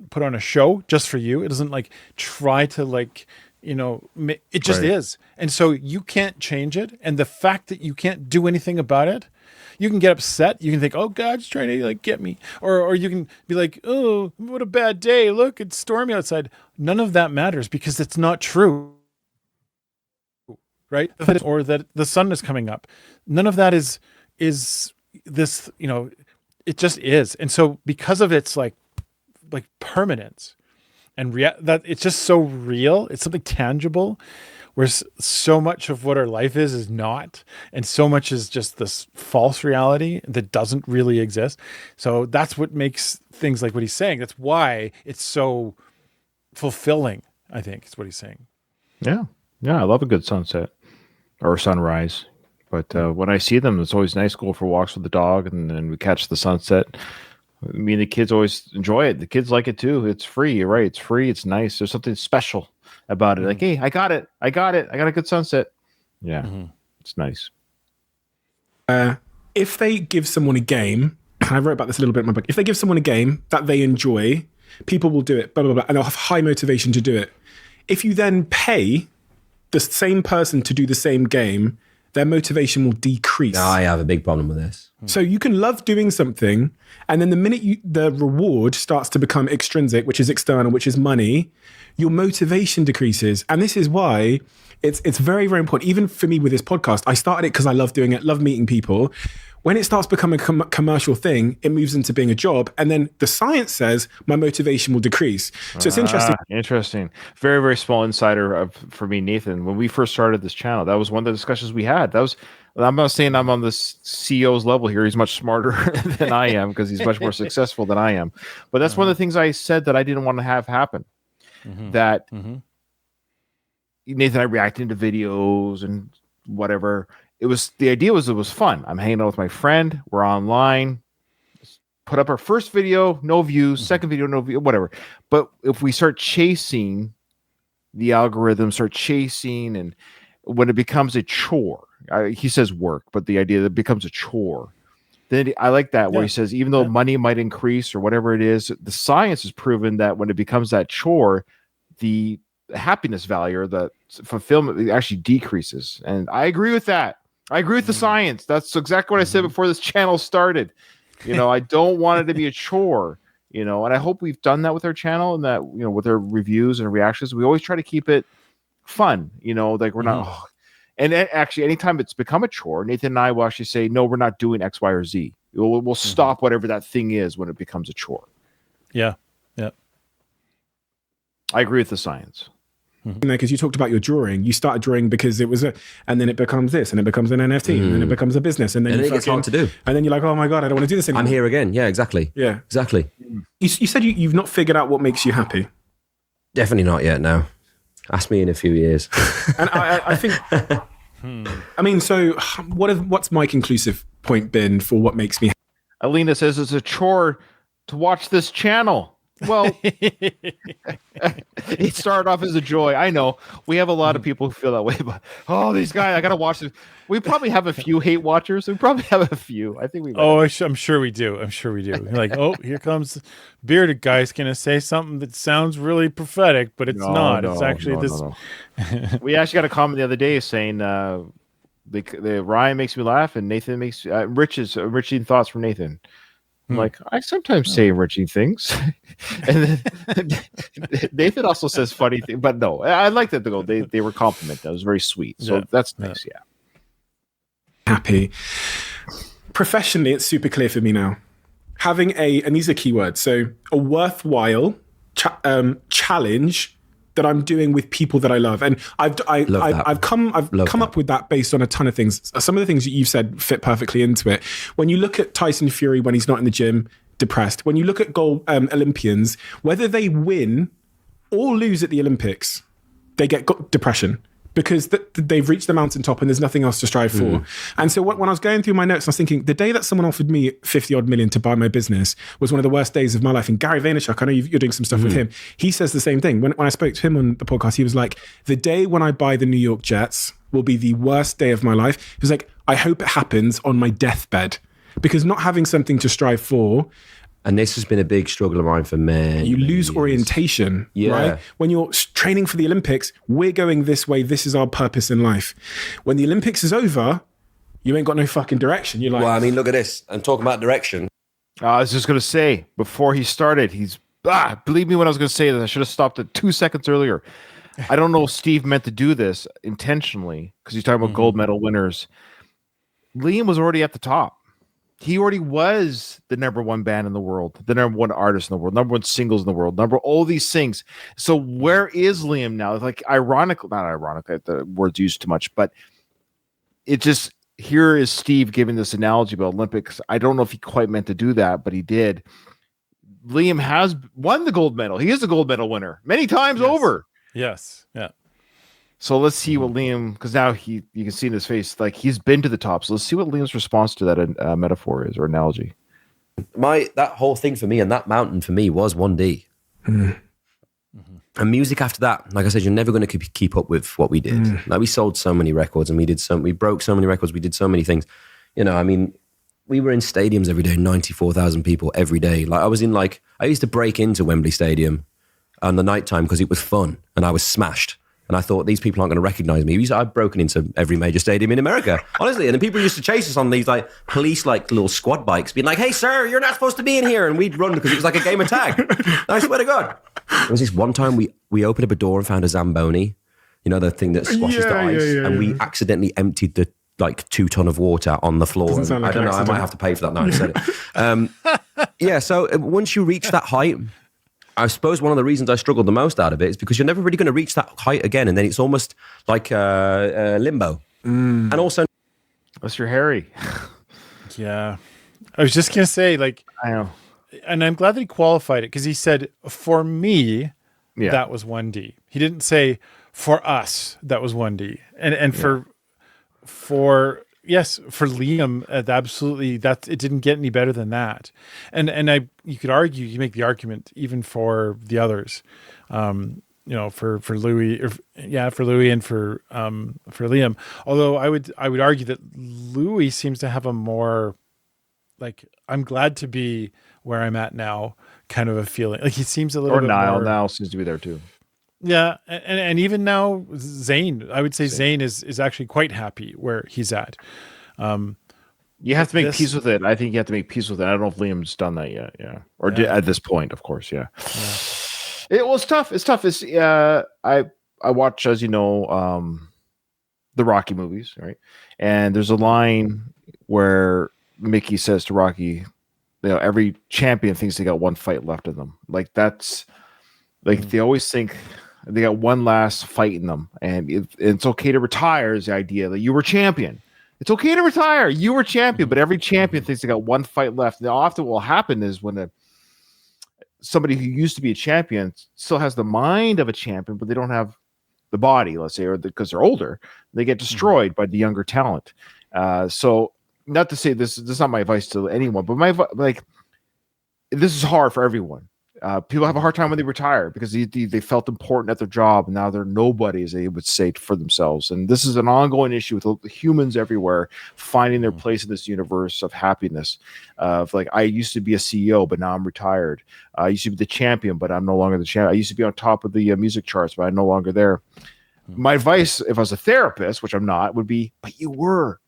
put on a show just for you. It doesn't like try to like, it just Right. is. And so you can't change it. And the fact that you can't do anything about it, you can get upset. You can think, oh, God's trying to get me. Or you can be like, oh, what a bad day. Look, it's stormy outside. None of that matters because it's not true. Right? Or that the sun is coming up. None of that is this, it just is. And so because of its like permanence and that it's just so real, it's something tangible, where so much of what our life is not, and so much is just this false reality that doesn't really exist. So that's what makes things like what he's saying. That's why it's so fulfilling, I think, is what he's saying. Yeah. I love a good sunset or sunrise. But when I see them, it's always nice to go for walks with the dog, and then we catch the sunset. Me and the kids always enjoy it. The kids like it too. It's free. You're right. It's free. It's nice. There's something special about it. Like, hey, I got it. I got a good sunset. Yeah. It's nice. If they give someone a game, I wrote about this a little bit in my book. If they give someone a game that they enjoy, people will do it, blah, blah, blah, and they'll have high motivation to do it. If you then pay the same person to do the same game, their motivation will decrease. I have a big problem with this. So you can love doing something, and then the minute the reward starts to become extrinsic, which is external, which is money, your motivation decreases. And this is why it's very, very important. Even for me with this podcast, I started it because I love doing it, love meeting people. When it starts becoming a commercial thing, it moves into being a job. And then the science says my motivation will decrease. So it's interesting. Interesting. Very, very small insider for me, Nathan. When we first started this channel, that was one of the discussions we had. I'm not saying I'm on the CEO's level here. He's much smarter than I am because he's much more successful than I am. But that's one of the things I said that I didn't want to have happen. That Nathan and I reacting to videos and whatever. The idea was it was fun. I'm hanging out with my friend. We're online. Put up our first video, no views. Second video, no views, whatever. But if we start chasing the algorithm, and when it becomes a chore, he says work, but the idea that it becomes a chore, then I like that where he says, even though money might increase or whatever it is, the science has proven that when it becomes that chore, the happiness value or the fulfillment actually decreases. And I agree with that. I agree with the science. That's exactly what I said before this channel started. I don't want it to be a chore, and I hope we've done that with our channel and that, with our reviews and reactions, we always try to keep it fun, like we're not, and actually anytime it's become a chore, Nathan and I will actually say, no, we're not doing X, Y, or Z. We'll stop whatever that thing is when it becomes a chore. Yeah. I agree with the science. Because you talked about your drawing, you started drawing because it was and then it becomes this, and it becomes an NFT, and then it becomes a business, and then it gets hard to do. And then you're like, oh my God, I don't want to do this anymore. I'm here again. Yeah, exactly. Yeah, exactly. You said you've not figured out what makes you happy. Definitely not yet. No, ask me in a few years. And I think. I mean, so what's my conclusive point been for what makes me happy? Alina says it's a chore to watch this channel. Well, it started off as a joy. I know we have a lot of people who feel that way, but these guys, I gotta watch this. We probably have a few hate watchers. We probably have a few. I think we. I'm sure we do. You're like, here comes bearded guy's gonna say something that sounds really prophetic, but it's not. It's actually this. No. We actually got a comment the other day saying the Ryan makes me laugh and Nathan makes enriching thoughts from Nathan. I'm like, I sometimes say enriching things. And then Nathan also says funny things, but no, I like that they were complimented. That was very sweet. So that's nice. Yeah. Happy. Professionally, it's super clear for me now. Having and these are keywords, so a worthwhile challenge that I'm doing with people that I love. And I've come up with that based on a ton of things. Some of the things that you've said fit perfectly into it. When you look at Tyson Fury when he's not in the gym, depressed. When you look at gold Olympians, whether they win or lose at the Olympics, they get depression because they've reached the mountaintop and there's nothing else to strive for. And so when I was going through my notes, I was thinking the day that someone offered me 50 odd million to buy my business was one of the worst days of my life. And Gary Vaynerchuk, I know you're doing some stuff with him. He says the same thing. When I spoke to him on the podcast, he was like, the day when I buy the New York Jets will be the worst day of my life. He was like, I hope it happens on my deathbed, because not having something to strive for And this has been a big struggle of mine for many. You lose years. orientation, right? When you're training for the Olympics, we're going this way. This is our purpose in life. When the Olympics is over, you ain't got no fucking direction. You're like, well, I mean, look at this. I'm talking about direction. I was just going to say, before he started, believe me when I was going to say this, I should have stopped it 2 seconds earlier. I don't know if Steve meant to do this intentionally because he's talking about gold medal winners. Liam was already at the top. He already was the number one band in the world, the number one artist in the world, number one singles in the world, all these things. So where is Liam now? Like not ironic, the word's used too much, but it just, here is Steve giving this analogy about Olympics. I don't know if he quite meant to do that, but he did. Liam has won the gold medal. He is a gold medal winner many times over. Yes. Yeah. So let's see what Liam, because now you can see in his face, like he's been to the top. So let's see what Liam's response to that metaphor is, or analogy. That whole thing for me and that mountain for me was 1D. And music after that, like I said, you're never going to keep up with what we did. Like we sold so many records and we broke so many records. We did so many things. You know, I mean, we were in stadiums every day, 94,000 people every day. Like I used to break into Wembley Stadium on the nighttime because it was fun and I was smashed. And I thought, these people aren't going to recognize me. I've broken into every major stadium in America, honestly. And then people used to chase us on these like police, like little squad bikes, being like, hey, sir, you're not supposed to be in here. And we'd run because it was like a game of tag. And I swear to God. There was this one time we opened up a door and found a Zamboni, you know, the thing that squashes the ice. And we accidentally emptied the 2 ton of water on the floor. Like I don't know, I might have to pay for that now. I said it. So once you reach that height, I suppose one of the reasons I struggled the most out of it is because you're never really going to reach that height again. And then it's almost like limbo. And also... Unless you're Harry. Yeah. I was just going to say, like... I know. And I'm glad that he qualified it because he said, for me, that was 1D. He didn't say, for us, that was 1D. And for Liam, absolutely, it didn't get any better than that. And you could argue, you make the argument even for the others, you know, for Louis, for Louis and for Liam. Although I would argue that Louis seems to have a more, like, I'm glad to be where I'm at now kind of a feeling. Like he seems a little bit more... Niall seems to be there too. Yeah, and even now, Zayn, I would say Zayn is actually quite happy where he's at. You have to make peace with it. I think you have to make peace with it. I don't know if Liam's done that yet. Yeah, or at this point, of course. Yeah. It's tough. It's tough. I watch, as you know, the Rocky movies, right? And there's a line where Mickey says to Rocky, you know, every champion thinks they got one fight left in them. Like that's like they always think they got one last fight in them, and it's okay to retire. Is the idea that you were champion? It's okay to retire. You were champion, but every champion thinks they got one fight left. Now, often what will happen is when somebody who used to be a champion still has the mind of a champion, but they don't have the body, let's say, or because they're older, they get destroyed by the younger talent. So, not to say this is not my advice to anyone, but this is hard for everyone. People have a hard time when they retire because they felt important at their job, and now they're nobody, as they would say, for themselves. And this is an ongoing issue with humans everywhere finding their place in this universe of happiness. Of like, I used to be a CEO, but now I'm retired. I used to be the champion, but I'm no longer the champion. I used to be on top of the music charts, but I'm no longer there. My advice, if I was a therapist, which I'm not, would be, but you were,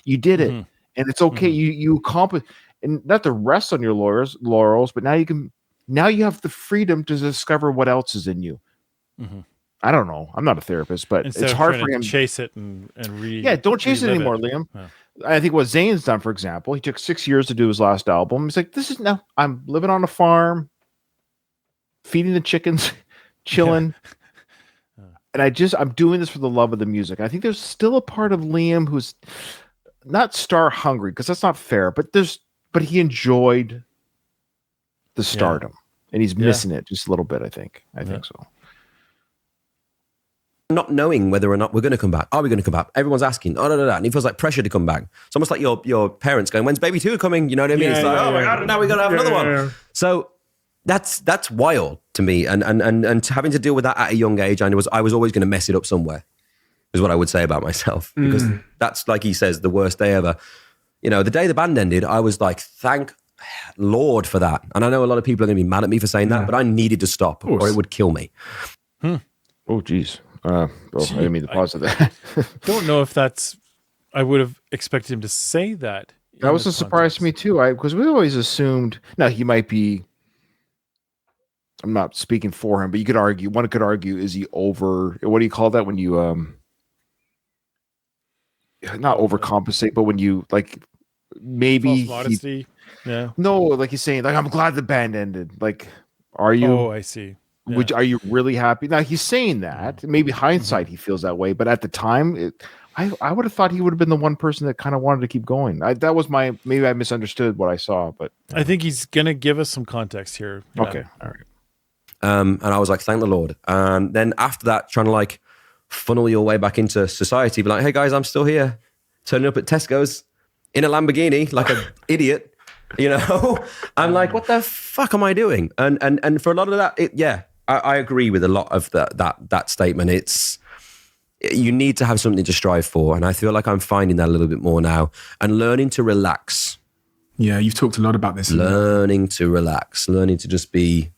you did it, and it's okay. You accomplished, and not to rest on your laurels, but now you can. Now you have the freedom to discover what else is in you. I don't know. I'm not a therapist, but instead it's of hard for him to chase it and read. Yeah, don't chase it anymore, Liam. Yeah. I think what Zayn's done, for example, he took 6 years to do his last album. He's like, I'm living on a farm, feeding the chickens, chilling. And I'm doing this for the love of the music. I think there's still a part of Liam who's not star hungry, because that's not fair, but he enjoyed the stardom. And he's missing it just a little bit, I think. I think so. Not knowing whether or not we're going to come back. Are we going to come back? Everyone's asking. And he feels like pressure to come back. It's almost like your parents going, when's baby 2 coming? You know what I mean? It's like, oh my God, now we got to have another one. Yeah. So that's wild to me. And having to deal with that at a young age, I was always going to mess it up somewhere, is what I would say about myself. Because that's, like he says, the worst day ever. You know, the day the band ended, I was like, thank Lord for that. And I know a lot of people are going to be mad at me for saying that, but I needed to stop or it would kill me. Oh, geez. I didn't mean to pause at that. Don't know if that's. I would have expected him to say that. That was a surprise to me too. Because we always assumed. Now he might be. I'm not speaking for him, but you could argue. One could argue: is he over? What do you call that when you not overcompensate, but when you like maybe False modesty. Yeah. No, like he's saying, like I'm glad the band ended. Like, are you? Oh, I see. Yeah. Are you really happy? Now he's saying that. Maybe hindsight he feels that way, but at the time, I would have thought he would have been the one person that kind of wanted to keep going. That was maybe I misunderstood what I saw, but I think he's gonna give us some context here. Yeah. Okay, all right. And I was like, thank the Lord. And then after that, trying to like funnel your way back into society, be like, hey guys, I'm still here, turning up at Tesco's in a Lamborghini like an idiot. I'm like, what the fuck am I doing? And for a lot of that, I agree with a lot of that statement. It's, you need to have something to strive for. And I feel like I'm finding that a little bit more now and learning to relax. Yeah, you've talked a lot about this. Learning to relax, learning to just be,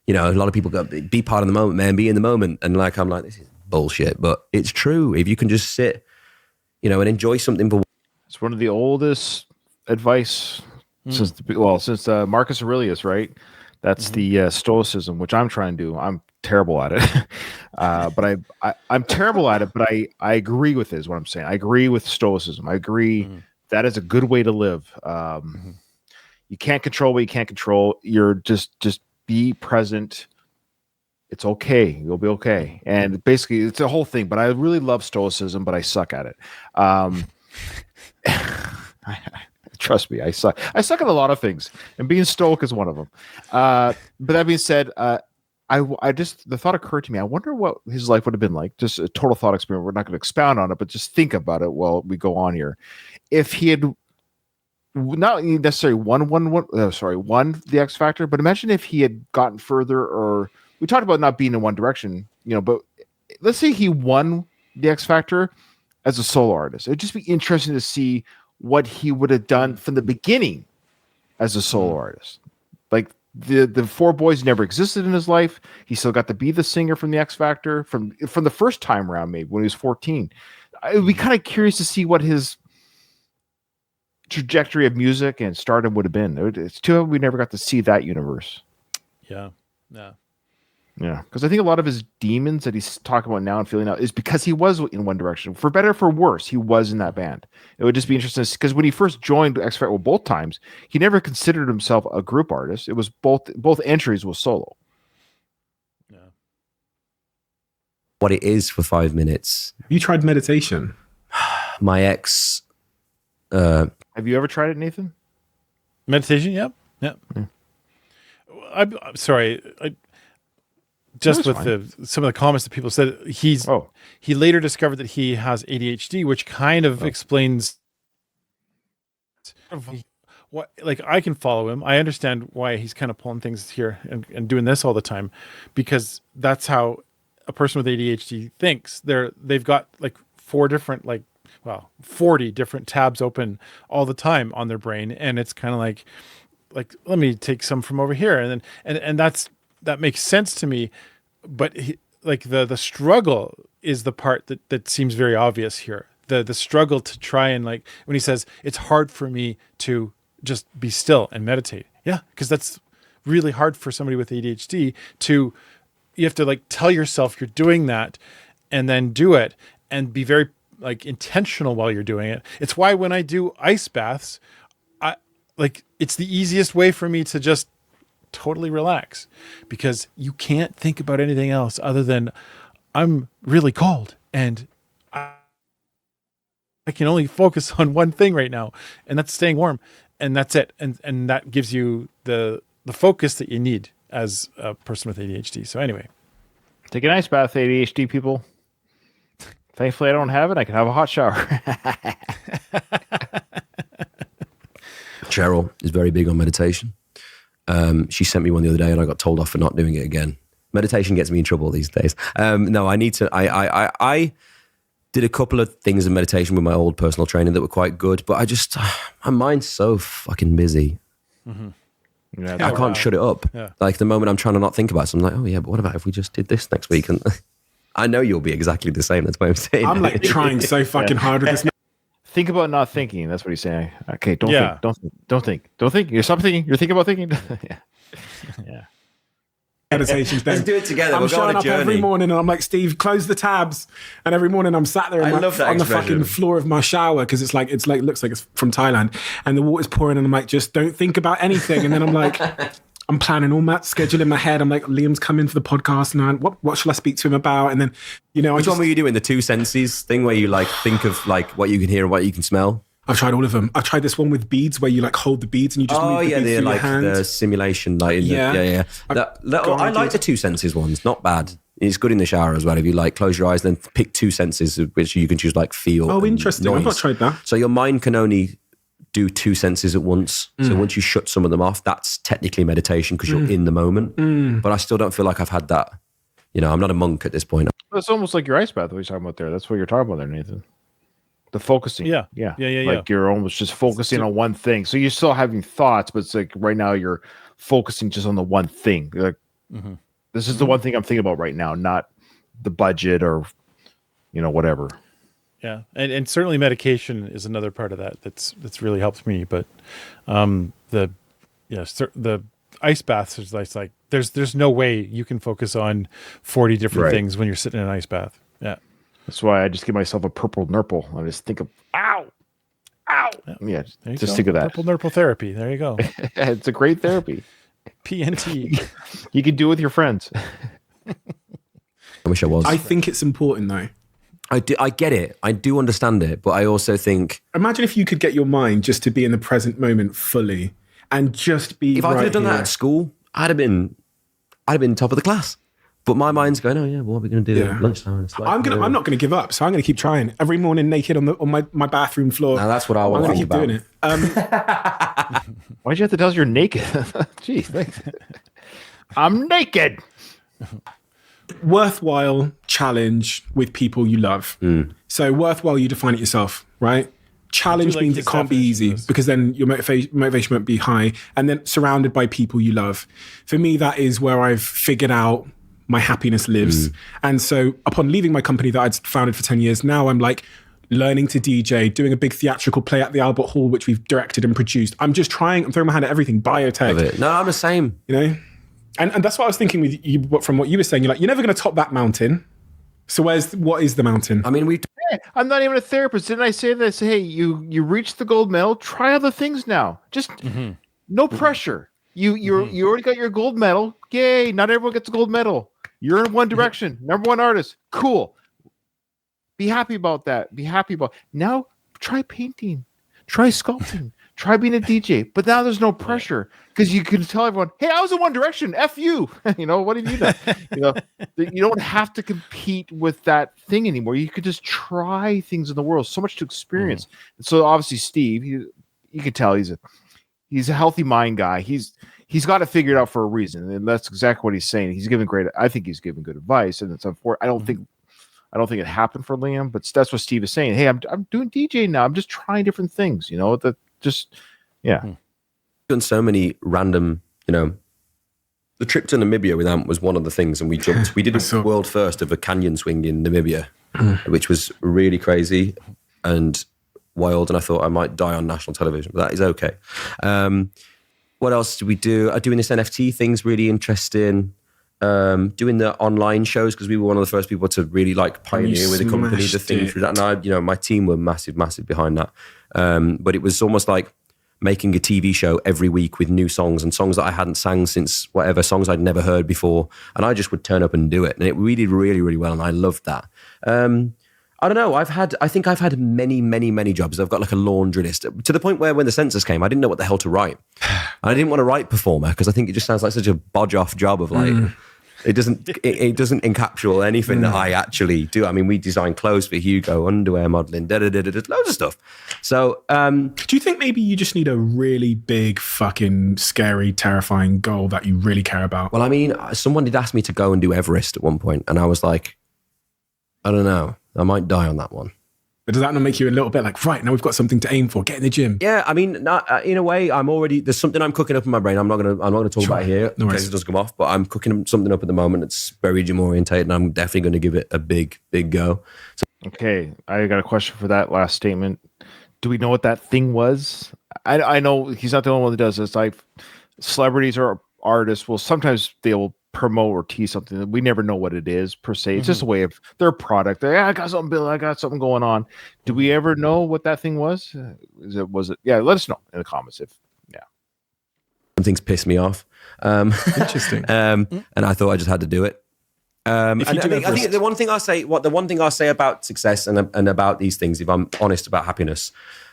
a lot of people go, be part of the moment, man, be in the moment. And like, I'm like, this is bullshit, but it's true. If you can just sit, and enjoy something. It's one of the oldest advice since Marcus Aurelius, right? That's the Stoicism, which I'm trying to do. I'm terrible at it, but I'm terrible at it. But I agree with it, is what I'm saying. I agree with Stoicism. I agree that is a good way to live. You can't control what you can't control. You're just be present. It's okay. You'll be okay. And basically, it's a whole thing. But I really love Stoicism, but I suck at it. Trust me, I suck. I suck at a lot of things, and being stoic is one of them. But that being said, the thought occurred to me. I wonder what his life would have been like. Just a total thought experiment. We're not going to expound on it, but just think about it while we go on here. If he had not necessarily won the X Factor, but imagine if he had gotten further. Or we talked about not being in one direction, but let's say he won the X Factor as a solo artist. It'd just be interesting to see what he would have done from the beginning as a solo artist. Like the four boys never existed in his life. He still got to be the singer from the X Factor from the first time around, maybe when he was 14. I would be kind of curious to see what his trajectory of music and stardom would have been. It's too bad we never got to see that universe. Yeah, because I think a lot of his demons that he's talking about now and feeling out is because he was in one direction. For better or for worse, he was in that band. It would just be interesting because when he first joined X Factor, both times, he never considered himself a group artist. It was both entries was solo. Yeah. What it is for 5 minutes. Have you tried meditation? My ex. Have you ever tried it, Nathan? Meditation? Yep. I'm sorry. Just with some of the comments that people said, he later discovered that he has ADHD, which kind of explains what. Like, I can follow him. I understand why he's kind of pulling things here and doing this all the time, because that's how a person with ADHD thinks. They've got like 40 different tabs open all the time on their brain, and it's kind of like let me take some from over here, and then that makes sense to me. But the struggle is the part that seems very obvious here. The struggle to try and, like, when he says it's hard for me to just be still and meditate. Yeah, because that's really hard for somebody with ADHD you have to like tell yourself you're doing that and then do it and be very like intentional while you're doing it. It's why when I do ice baths, it's the easiest way for me to just totally relax, because you can't think about anything else other than I'm really cold and I can only focus on one thing right now, and that's staying warm, and that's it. And that gives you the focus that you need as a person with ADHD. So anyway, take an ice bath, ADHD people. Thankfully, I don't have it. I can have a hot shower. Cheryl is very big on meditation. She sent me one the other day and I got told off for not doing it again. Meditation gets me in trouble these days. No, I need to. I did a couple of things in meditation with my old personal training that were quite good, but my mind's so fucking busy. Yeah, I can't shut it up. Yeah. Like the moment I'm trying to not think about it, I'm like, oh yeah, but what about if we just did this next week? And I know you'll be exactly the same. That's what I'm saying. I'm like trying so fucking hard with this. think about not thinking. That's what he's saying. Okay, don't think. You stop thinking. You're thinking about thinking. yeah. Meditations. Let's do it together. I'm We'll go on showing a up every journey. morning and I'm like, Steve, close the tabs. And every morning I'm sat there I love that on the expression. fucking floor of my shower because it's like looks like it's from Thailand, and the water's pouring, and I'm like, just don't think about anything. And then I'm like, I'm planning all that schedule in my head. I'm like, Liam's coming for the podcast, and what shall I speak to him about? And then, Which one were you doing? The two senses thing where you like think of like what you can hear and what you can smell? I've tried all of them. I've tried this one with beads where you like hold the beads and you just move the beads through your hand. The simulation, like yeah. I like the two senses ones. Not bad. It's good in the shower as well. If you like close your eyes, then pick two senses which you can choose like feel. Oh, interesting. Noise. I've not tried that. So your mind can only do two senses at once. So once you shut some of them off, that's technically meditation because you're in the moment. But I still don't feel like I've had that. I'm not a monk at this point. It's almost like your ice bath. What you're talking about there. That's what you're talking about there, Nathan. The focusing. Yeah. Like you're almost just focusing on one thing. So you're still having thoughts, but it's like right now you're focusing just on the one thing. You're like, this is the one thing I'm thinking about right now, not the budget or, whatever. Yeah. And certainly medication is another part of that that's really helped me. But the ice baths is like there's no way you can focus on 40 different things when you're sitting in an ice bath. Yeah. That's why I just give myself a purple nurple. I just think of, ow. Yeah, just think of that. Purple nurple therapy. There you go. It's a great therapy. PNT. You can do it with your friends. I wish I was. I think it's important though. I get it. I do understand it. But I also think... Imagine if you could get your mind just to be in the present moment fully and just be If I could have done that at school, I'd have been top of the class. But my mind's going, oh yeah, what are we going to do at lunchtime? It's like, I'm not going to give up, so I'm going to keep trying every morning, naked on my bathroom floor. Now that's what I want to think about. I'm going to keep doing it. Why'd you have to tell us you're naked? Jeez, thanks. I'm naked. Worthwhile challenge with people you love. So worthwhile, you define it yourself, right? Challenge means it can't be easy because then your motivation won't be high. And then surrounded by people you love. For me, that is where I've figured out my happiness lives. And so upon leaving my company that I'd founded for 10 years, now I'm like learning to DJ, doing a big theatrical play at the Albert Hall, which we've directed and produced. I'm throwing my hand at everything, biotech. No, I'm the same. And that's what I was thinking with you, from what you were saying. You're like, you're never going to top that mountain. So what is the mountain? I mean, I'm not even a therapist. Didn't I say this? Hey, you reached the gold medal. Try other things now. Just no pressure. You already got your gold medal. Yay! Not everyone gets a gold medal. You're in one direction. Number one artist. Cool. Be happy about that. Now try painting. Try sculpting. Try being a DJ. But now there's no pressure because you can tell everyone, hey, I was in one direction. F you. What have you done? You don't have to compete with that thing anymore. You could just try things in the world. So much to experience. So obviously Steve, you can tell he's a healthy mind guy. He's got it figured out for a reason, and that's exactly what he's saying. I think he's giving good advice, and it's unfortunate. I don't think it happened for Liam, but that's what Steve is saying. Hey, I'm doing DJ now. I'm just trying different things. Done so many random. The trip to Namibia with Ant was one of the things, and we jumped. We did a world first of a canyon swing in Namibia, which was really crazy and wild, and I thought I might die on national television, but that is okay. What else did we do? Doing this NFT thing's really interesting. Doing the online shows because we were one of the first people to really like pioneer with the company the thing through that. And my team were massive behind that. But it was almost like making a TV show every week with new songs and songs that I hadn't sang since whatever, songs I'd never heard before. And I just would turn up and do it. And we did really, really well. And I loved that. I don't know. I think I've had many jobs. I've got like a laundry list to the point where when the census came, I didn't know what the hell to write. I didn't want to write performer because I think it just sounds like such a bodge off job of like, it doesn't encapsulate anything that I actually do. I mean, we design clothes for Hugo, underwear modeling, loads of stuff. So, do you think maybe you just need a really big, fucking scary, terrifying goal that you really care about? Well, I mean, someone did ask me to go and do Everest at one point, and I was like, I don't know. I might die on that one. But does that not make you a little bit like, right, now we've got something to aim for, get in the gym? Yeah, I mean, in a way, there's something I'm cooking up in my brain. I'm not gonna talk about it here in case it does come off, but I'm cooking something up at the moment. It's very gym orientated, and I'm definitely going to give it a big go. So, Okay, I got a question for that last statement. Do we know what that thing was? I know he's not the only one that does this. Like celebrities or artists will sometimes they will promote or tease something that we never know what it is per se. It's just a way of their product. I got something, Bill. I got something going on. Do we ever know what that thing was? Was it? Yeah, let us know in the comments if. some things piss me off. Interesting. And I thought I just had to do it. I think the one thing I'll say about success and about these things, if I'm honest about happiness,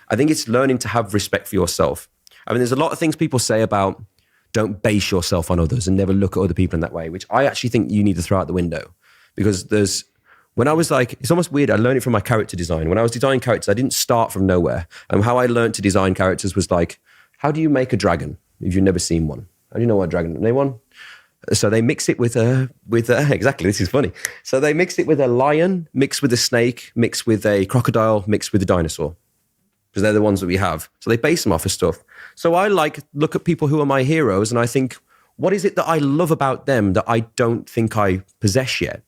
I think it's learning to have respect for yourself. I mean, there's a lot of things people say about don't base yourself on others and never look at other people in that way, which I actually think you need to throw out the window. Because when I was like, it's almost weird, I learned it from my character design. When I was designing characters, I didn't start from nowhere. And how I learned to design characters was like, how do you make a dragon if you've never seen one? How do you know what a dragon? Anyone? So they mix it with exactly, this is funny. So they mix it with a lion, mixed with a snake, mixed with a crocodile, mixed with a dinosaur. Because they're the ones that we have. So they base them off of stuff. So I look at people who are my heroes and I think, what is it that I love about them that I don't think I possess yet?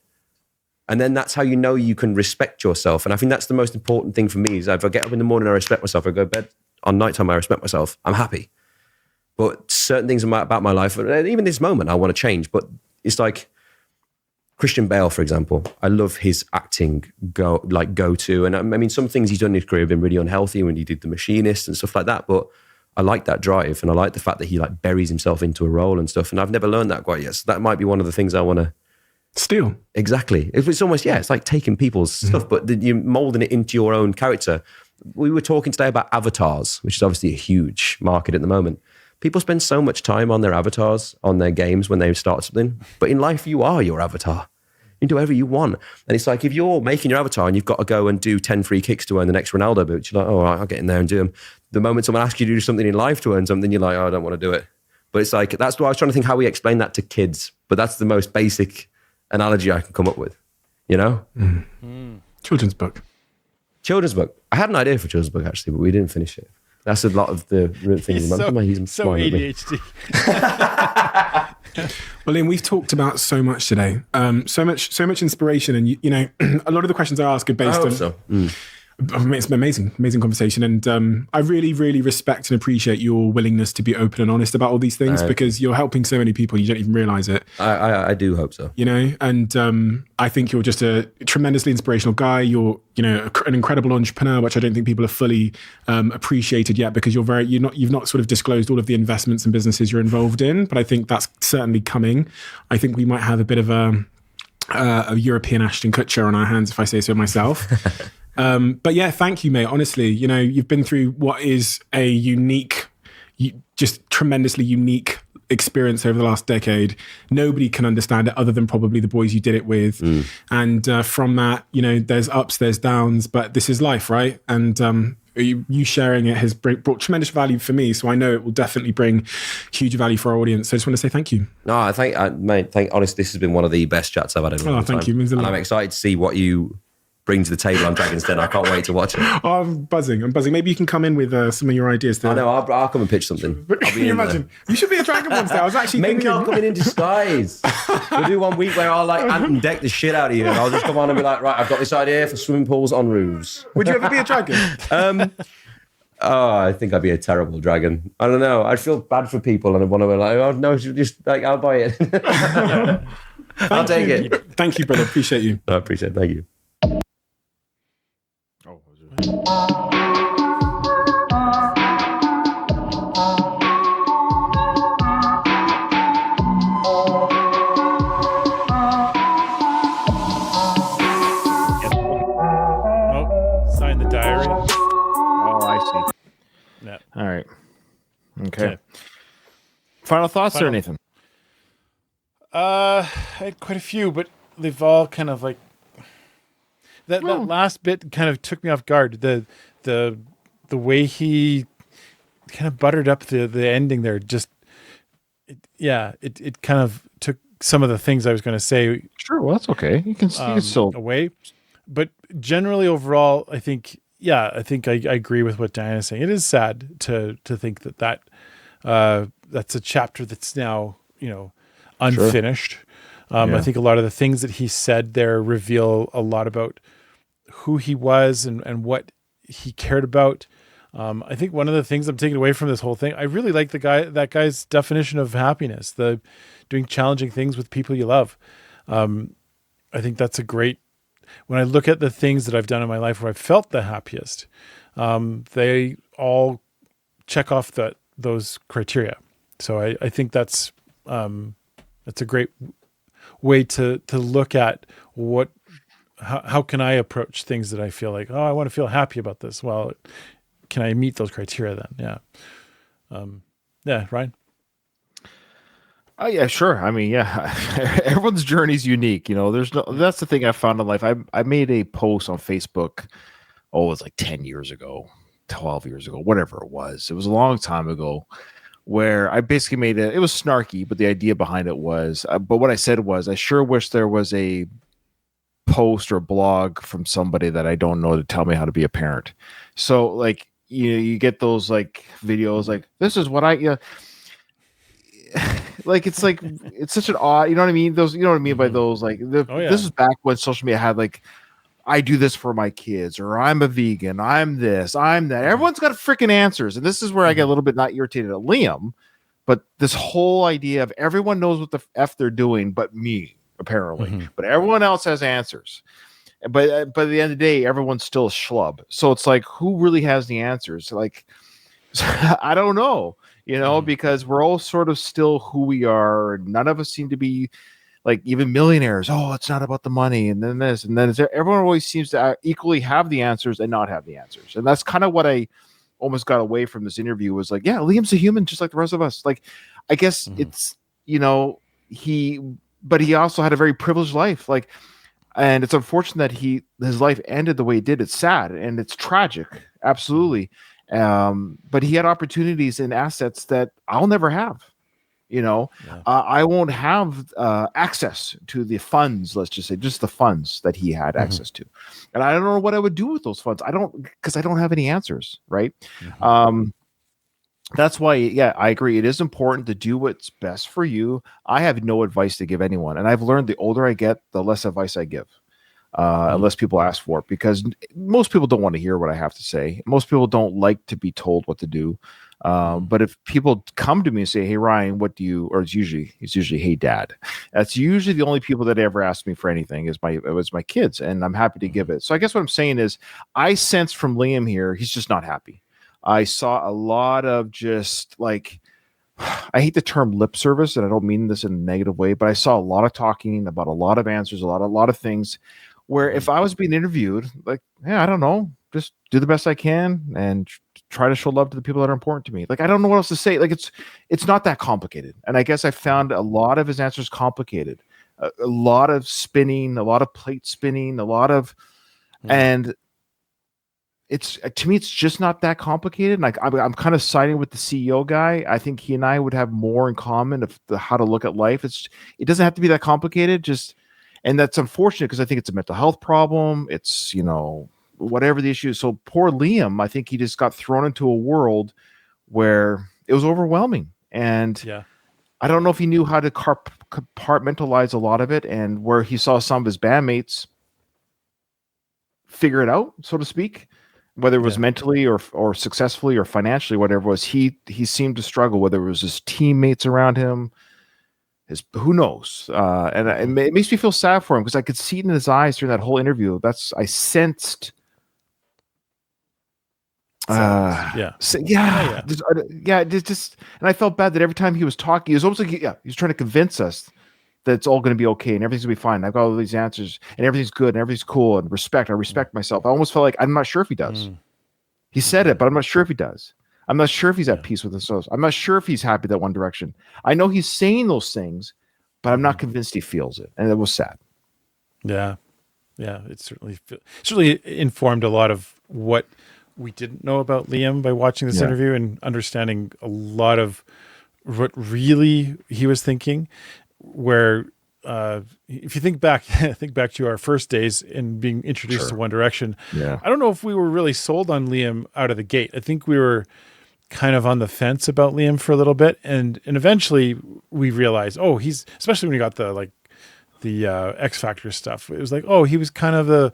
And then that's how you know you can respect yourself. And I think that's the most important thing for me is if I get up in the morning, I respect myself. I go to bed on nighttime, I respect myself. I'm happy. But certain things about my life, even this moment, I want to change. But it's like Christian Bale, for example. I love his acting go-to. And I mean, some things he's done in his career have been really unhealthy when he did The Machinist and stuff like that. But I like that drive. And I like the fact that he buries himself into a role and stuff. And I've never learned that quite yet. So that might be one of the things I want to steal. Exactly. It's almost, it's like taking people's stuff, but you're molding it into your own character. We were talking today about avatars, which is obviously a huge market at the moment. People spend so much time on their avatars, on their games when they start something. But in life, you are your avatar. You can do whatever you want. And it's like, if you're making your avatar and you've got to go and do 10 free kicks to earn the next Ronaldo boot, you're like, oh, I'll get in there and do them. The moment someone asks you to do something in life to earn something, you're like, oh, I don't want to do it. But it's like, that's why I was trying to think how we explain that to kids. But that's the most basic analogy I can come up with, you know? Children's book. Children's book. I had an idea for a children's book, actually, but we didn't finish it. That's a lot of the things. He's so ADHD. Well, Liam, we've talked about so much today, so much inspiration, and you know, a lot of the questions I ask are based on. So. It's an amazing conversation, and I really, really respect and appreciate your willingness to be open and honest about all these things because you're helping so many people you don't even realize it. I do hope so. You know, and I think you're just a tremendously inspirational guy. You're, you know, an incredible entrepreneur, which I don't think people have fully appreciated yet because you've not sort of disclosed all of the investments and businesses you're involved in. But I think that's certainly coming. I think we might have a bit of a European Ashton Kutcher on our hands, if I say so myself. But yeah, thank you, mate. Honestly, you know, you've been through what is a unique, just tremendously unique experience over the last decade. Nobody can understand it other than probably the boys you did it with. And from that, you know, there's ups, there's downs, but this is life, right? And you sharing it has brought tremendous value for me. So I know it will definitely bring huge value for our audience. So I just want to say thank you. No, honestly, this has been one of the best chats I've had in a long time. Thank you. It means a lot. And I'm excited to see what you bring to the table on Dragon's Den. I can't wait to watch it. Oh, I'm buzzing. Maybe you can come in with some of your ideas. I know. I'll come and pitch something. Can you imagine? You should be a dragon monster. I was actually maybe I'll come in disguise. We'll do 1 week where I'll ant and deck the shit out of you, and I'll just come on and be like, right, I've got this idea for swimming pools on roofs. Would you ever be a dragon? I think I'd be a terrible dragon. I don't know. I'd feel bad for people, and I'd want to be like, oh no, just like I'll buy it. I'll take it. Thank you, brother. Appreciate you. I appreciate it. Thank you. Sign the diary. Oh, I see. Yeah. All right. Okay. Final thoughts there, Nathan? I had quite a few, but they've all kind of like that last bit kind of took me off guard. The way he kind of buttered up the ending there, just it kind of took some of the things I was going to say. Sure, well that's okay. You can still away. But generally overall, I think I agree with what Diana's saying. It is sad to think that that's a chapter that's now, unfinished. I think a lot of the things that he said there reveal a lot about who he was and what he cared about. I think one of the things I'm taking away from this whole thing, I really like that guy's definition of happiness, the doing challenging things with people you love. I think that's a great, when I look at the things that I've done in my life where I've felt the happiest, they all check off those criteria. So I think that's a great way to look at how can I approach things that I feel like, I want to feel happy about this. Well, can I meet those criteria then? Yeah. Ryan. Oh yeah, sure. I mean, yeah, everyone's journey is unique. That's the thing I found in life. I made a post on Facebook. Oh, it was like 10 years ago, 12 years ago, whatever it was. It was a long time ago, where I basically it was snarky, but the idea behind it was, but what I said was, I sure wish there was a post or blog from somebody that I don't know to tell me how to be a parent. So like, you get those like videos, like, this is what like, it's like, it's such an odd, you know what I mean? Those, you know what I mean by those, like, this is back when social media had like, I do this for my kids, or I'm a vegan, I'm this, I'm that. Everyone's got freaking answers. And this is where I get a little bit not irritated at Liam, but this whole idea of everyone knows what the F they're doing, but me, apparently. But everyone else has answers. But at the end of the day, everyone's still a schlub. So it's like, who really has the answers? Like, I don't know, because we're all sort of still who we are. None of us seem to be like even millionaires. Oh, it's not about the money. And then this, and then everyone always seems to equally have the answers and not have the answers. And that's kind of what I almost got away from this interview, was like, yeah, Liam's a human just like the rest of us. Like, I guess it's, but he also had a very privileged life. Like, and it's unfortunate that his life ended the way it did. It's sad and it's tragic. Absolutely. But he had opportunities and assets that I'll never have. I won't have access to the funds, let's just say, just the funds that he had access to. And I don't know what I would do with those funds. Because I don't have any answers, right? That's why, I agree. It is important to do what's best for you. I have no advice to give anyone. And I've learned the older I get, the less advice I give, unless people ask for it, because most people don't want to hear what I have to say. Most people don't like to be told what to do. But if people come to me and say, hey, Ryan, what do you, or it's usually, hey, Dad. That's usually the only people that ever ask me for anything it was my kids, and I'm happy to give it. So I guess what I'm saying is, I sense from Liam here, he's just not happy. I saw a lot of just like, I hate the term lip service, and I don't mean this in a negative way, but I saw a lot of talking about a lot of answers, a lot of things, where if I was being interviewed, like, I don't know, just do the best I can and try to show love to the people that are important to me. Like, I don't know what else to say. Like, it's not that complicated. And I guess I found a lot of his answers complicated, a lot of spinning, a lot of plate spinning, and to me, it's just not that complicated. Like, I'm kind of siding with the CEO guy. I think he and I would have more in common of how to look at life. It doesn't have to be that complicated. And that's unfortunate, because I think it's a mental health problem. It's, whatever the issue is. So poor Liam, I think he just got thrown into a world where it was overwhelming. And I don't know if he knew how to compartmentalize a lot of it, and where he saw some of his bandmates figure it out, so to speak, whether it was mentally or successfully or financially, whatever it was, he seemed to struggle, whether it was his teammates around him, who knows? And it makes me feel sad for him, because I could see it in his eyes during that whole interview. I sensed. Just, and I felt bad that every time he was talking, he was almost like, he was trying to convince us that it's all going to be okay and everything's going to be fine. I've got all these answers and everything's good and everything's cool, and I respect myself. I almost felt like, I'm not sure if he does. He said it, but I'm not sure if he does. I'm not sure if he's at peace with himself. I'm not sure if he's happy that One Direction. I know he's saying those things, but I'm not convinced he feels it. And it was sad. Yeah. It certainly informed a lot of what we didn't know about Liam by watching this interview, and understanding a lot of what really he was thinking, where if you think back, think back to our first days in being introduced to One Direction. Yeah. I don't know if we were really sold on Liam out of the gate. I think we were kind of on the fence about Liam for a little bit, and eventually we realized, oh, he's, especially when he got the X Factor stuff. It was like, oh, he was kind of the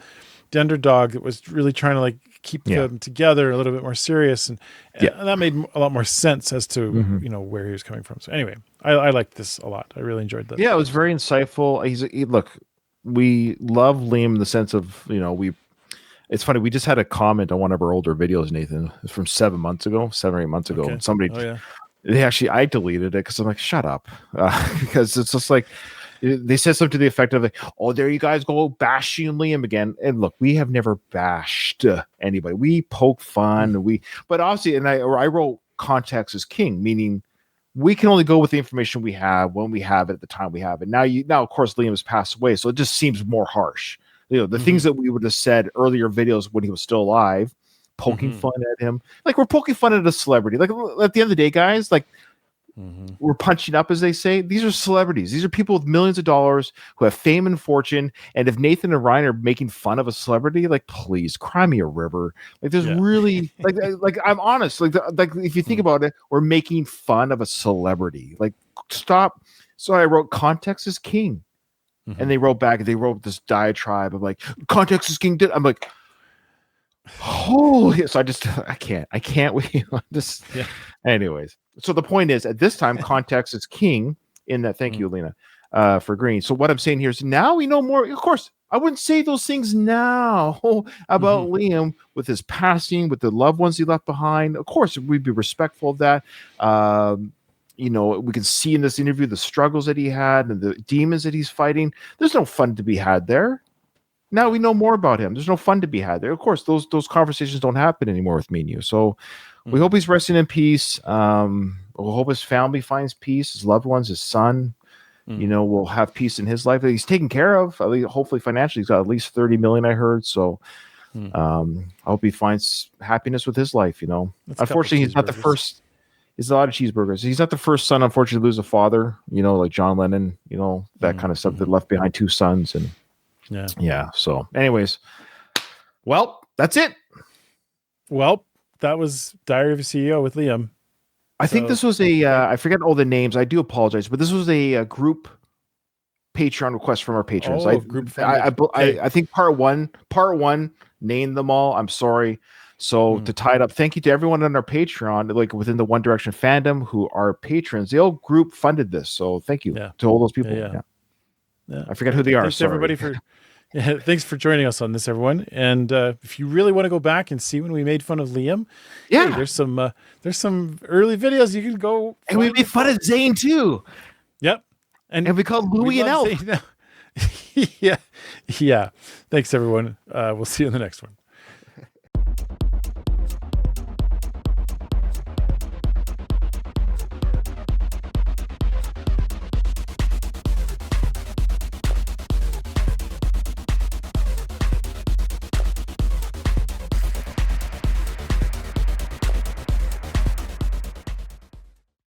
underdog that was really trying to like keep them together, a little bit more serious, and that made a lot more sense as to where he was coming from. So anyway, I liked this a lot. I really enjoyed that. Yeah, it was very insightful. Look, we love Liam in the sense of it's funny. We just had a comment on one of our older videos, Nathan. It's from 7 or 8 months ago. Okay. And somebody, I deleted it because I'm like, shut up, because it's just like. They said something to the effect of like, oh, there you guys go bashing Liam again. And look, we have never bashed anybody. We poke fun. But obviously, and I wrote context is king, meaning we can only go with the information we have when we have it at the time we have it. Now, of course, Liam has passed away, so it just seems more harsh. The things that we would have said earlier videos when he was still alive, poking fun at him, like we're poking fun at a celebrity. Like at the end of the day, guys, like. We're punching up, as they say. These are celebrities. These are people with millions of dollars who have fame and fortune. And if Nathan and Ryan are making fun of a celebrity, like, please cry me a river. Like, there's really like I'm honest. Like if you think about it, we're making fun of a celebrity. Like, stop. So I wrote context is king, and they wrote back. They wrote this diatribe of like context is king. I'm like. Holy! So I can't wait. Anyways, so the point is, at this time, context is king in that. Thank you, Lena, for green. So what I'm saying here is now we know more. Of course, I wouldn't say those things now about Liam with his passing, with the loved ones he left behind. Of course, we'd be respectful of that. We can see in this interview the struggles that he had and the demons that he's fighting. There's no fun to be had there. Now we know more about him. There's no fun to be had there. Of course, those conversations don't happen anymore with me and you. So we hope he's resting in peace. We'll hope his family finds peace, his loved ones, his son. Will have peace in his life that he's taken care of. At least, hopefully, financially, he's got at least 30 million. I heard. So I hope he finds happiness with his life. Unfortunately, he's not the first. It's a lot of cheeseburgers. He's not the first son, unfortunately, to lose a father. Like John Lennon. That kind of stuff that left behind two sons and. Yeah. So, anyways, well, that's it. Well, that was Diary of a CEO with Liam. I think this was I forget all the names. I do apologize, but this was a group Patreon request from our patrons. I think part one named them all. I'm sorry. So to tie it up, thank you to everyone on our Patreon, like within the One Direction fandom, who are patrons. The old group funded this, so thank you to all those people. Yeah. I forget who they are. Thanks everybody thanks for joining us on this, everyone. And if you really want to go back and see when we made fun of Liam, hey, there's some early videos you can go. And we made fun of Zane too. Yep, and we called Louie and Elf. Yeah. Thanks, everyone. We'll see you in the next one.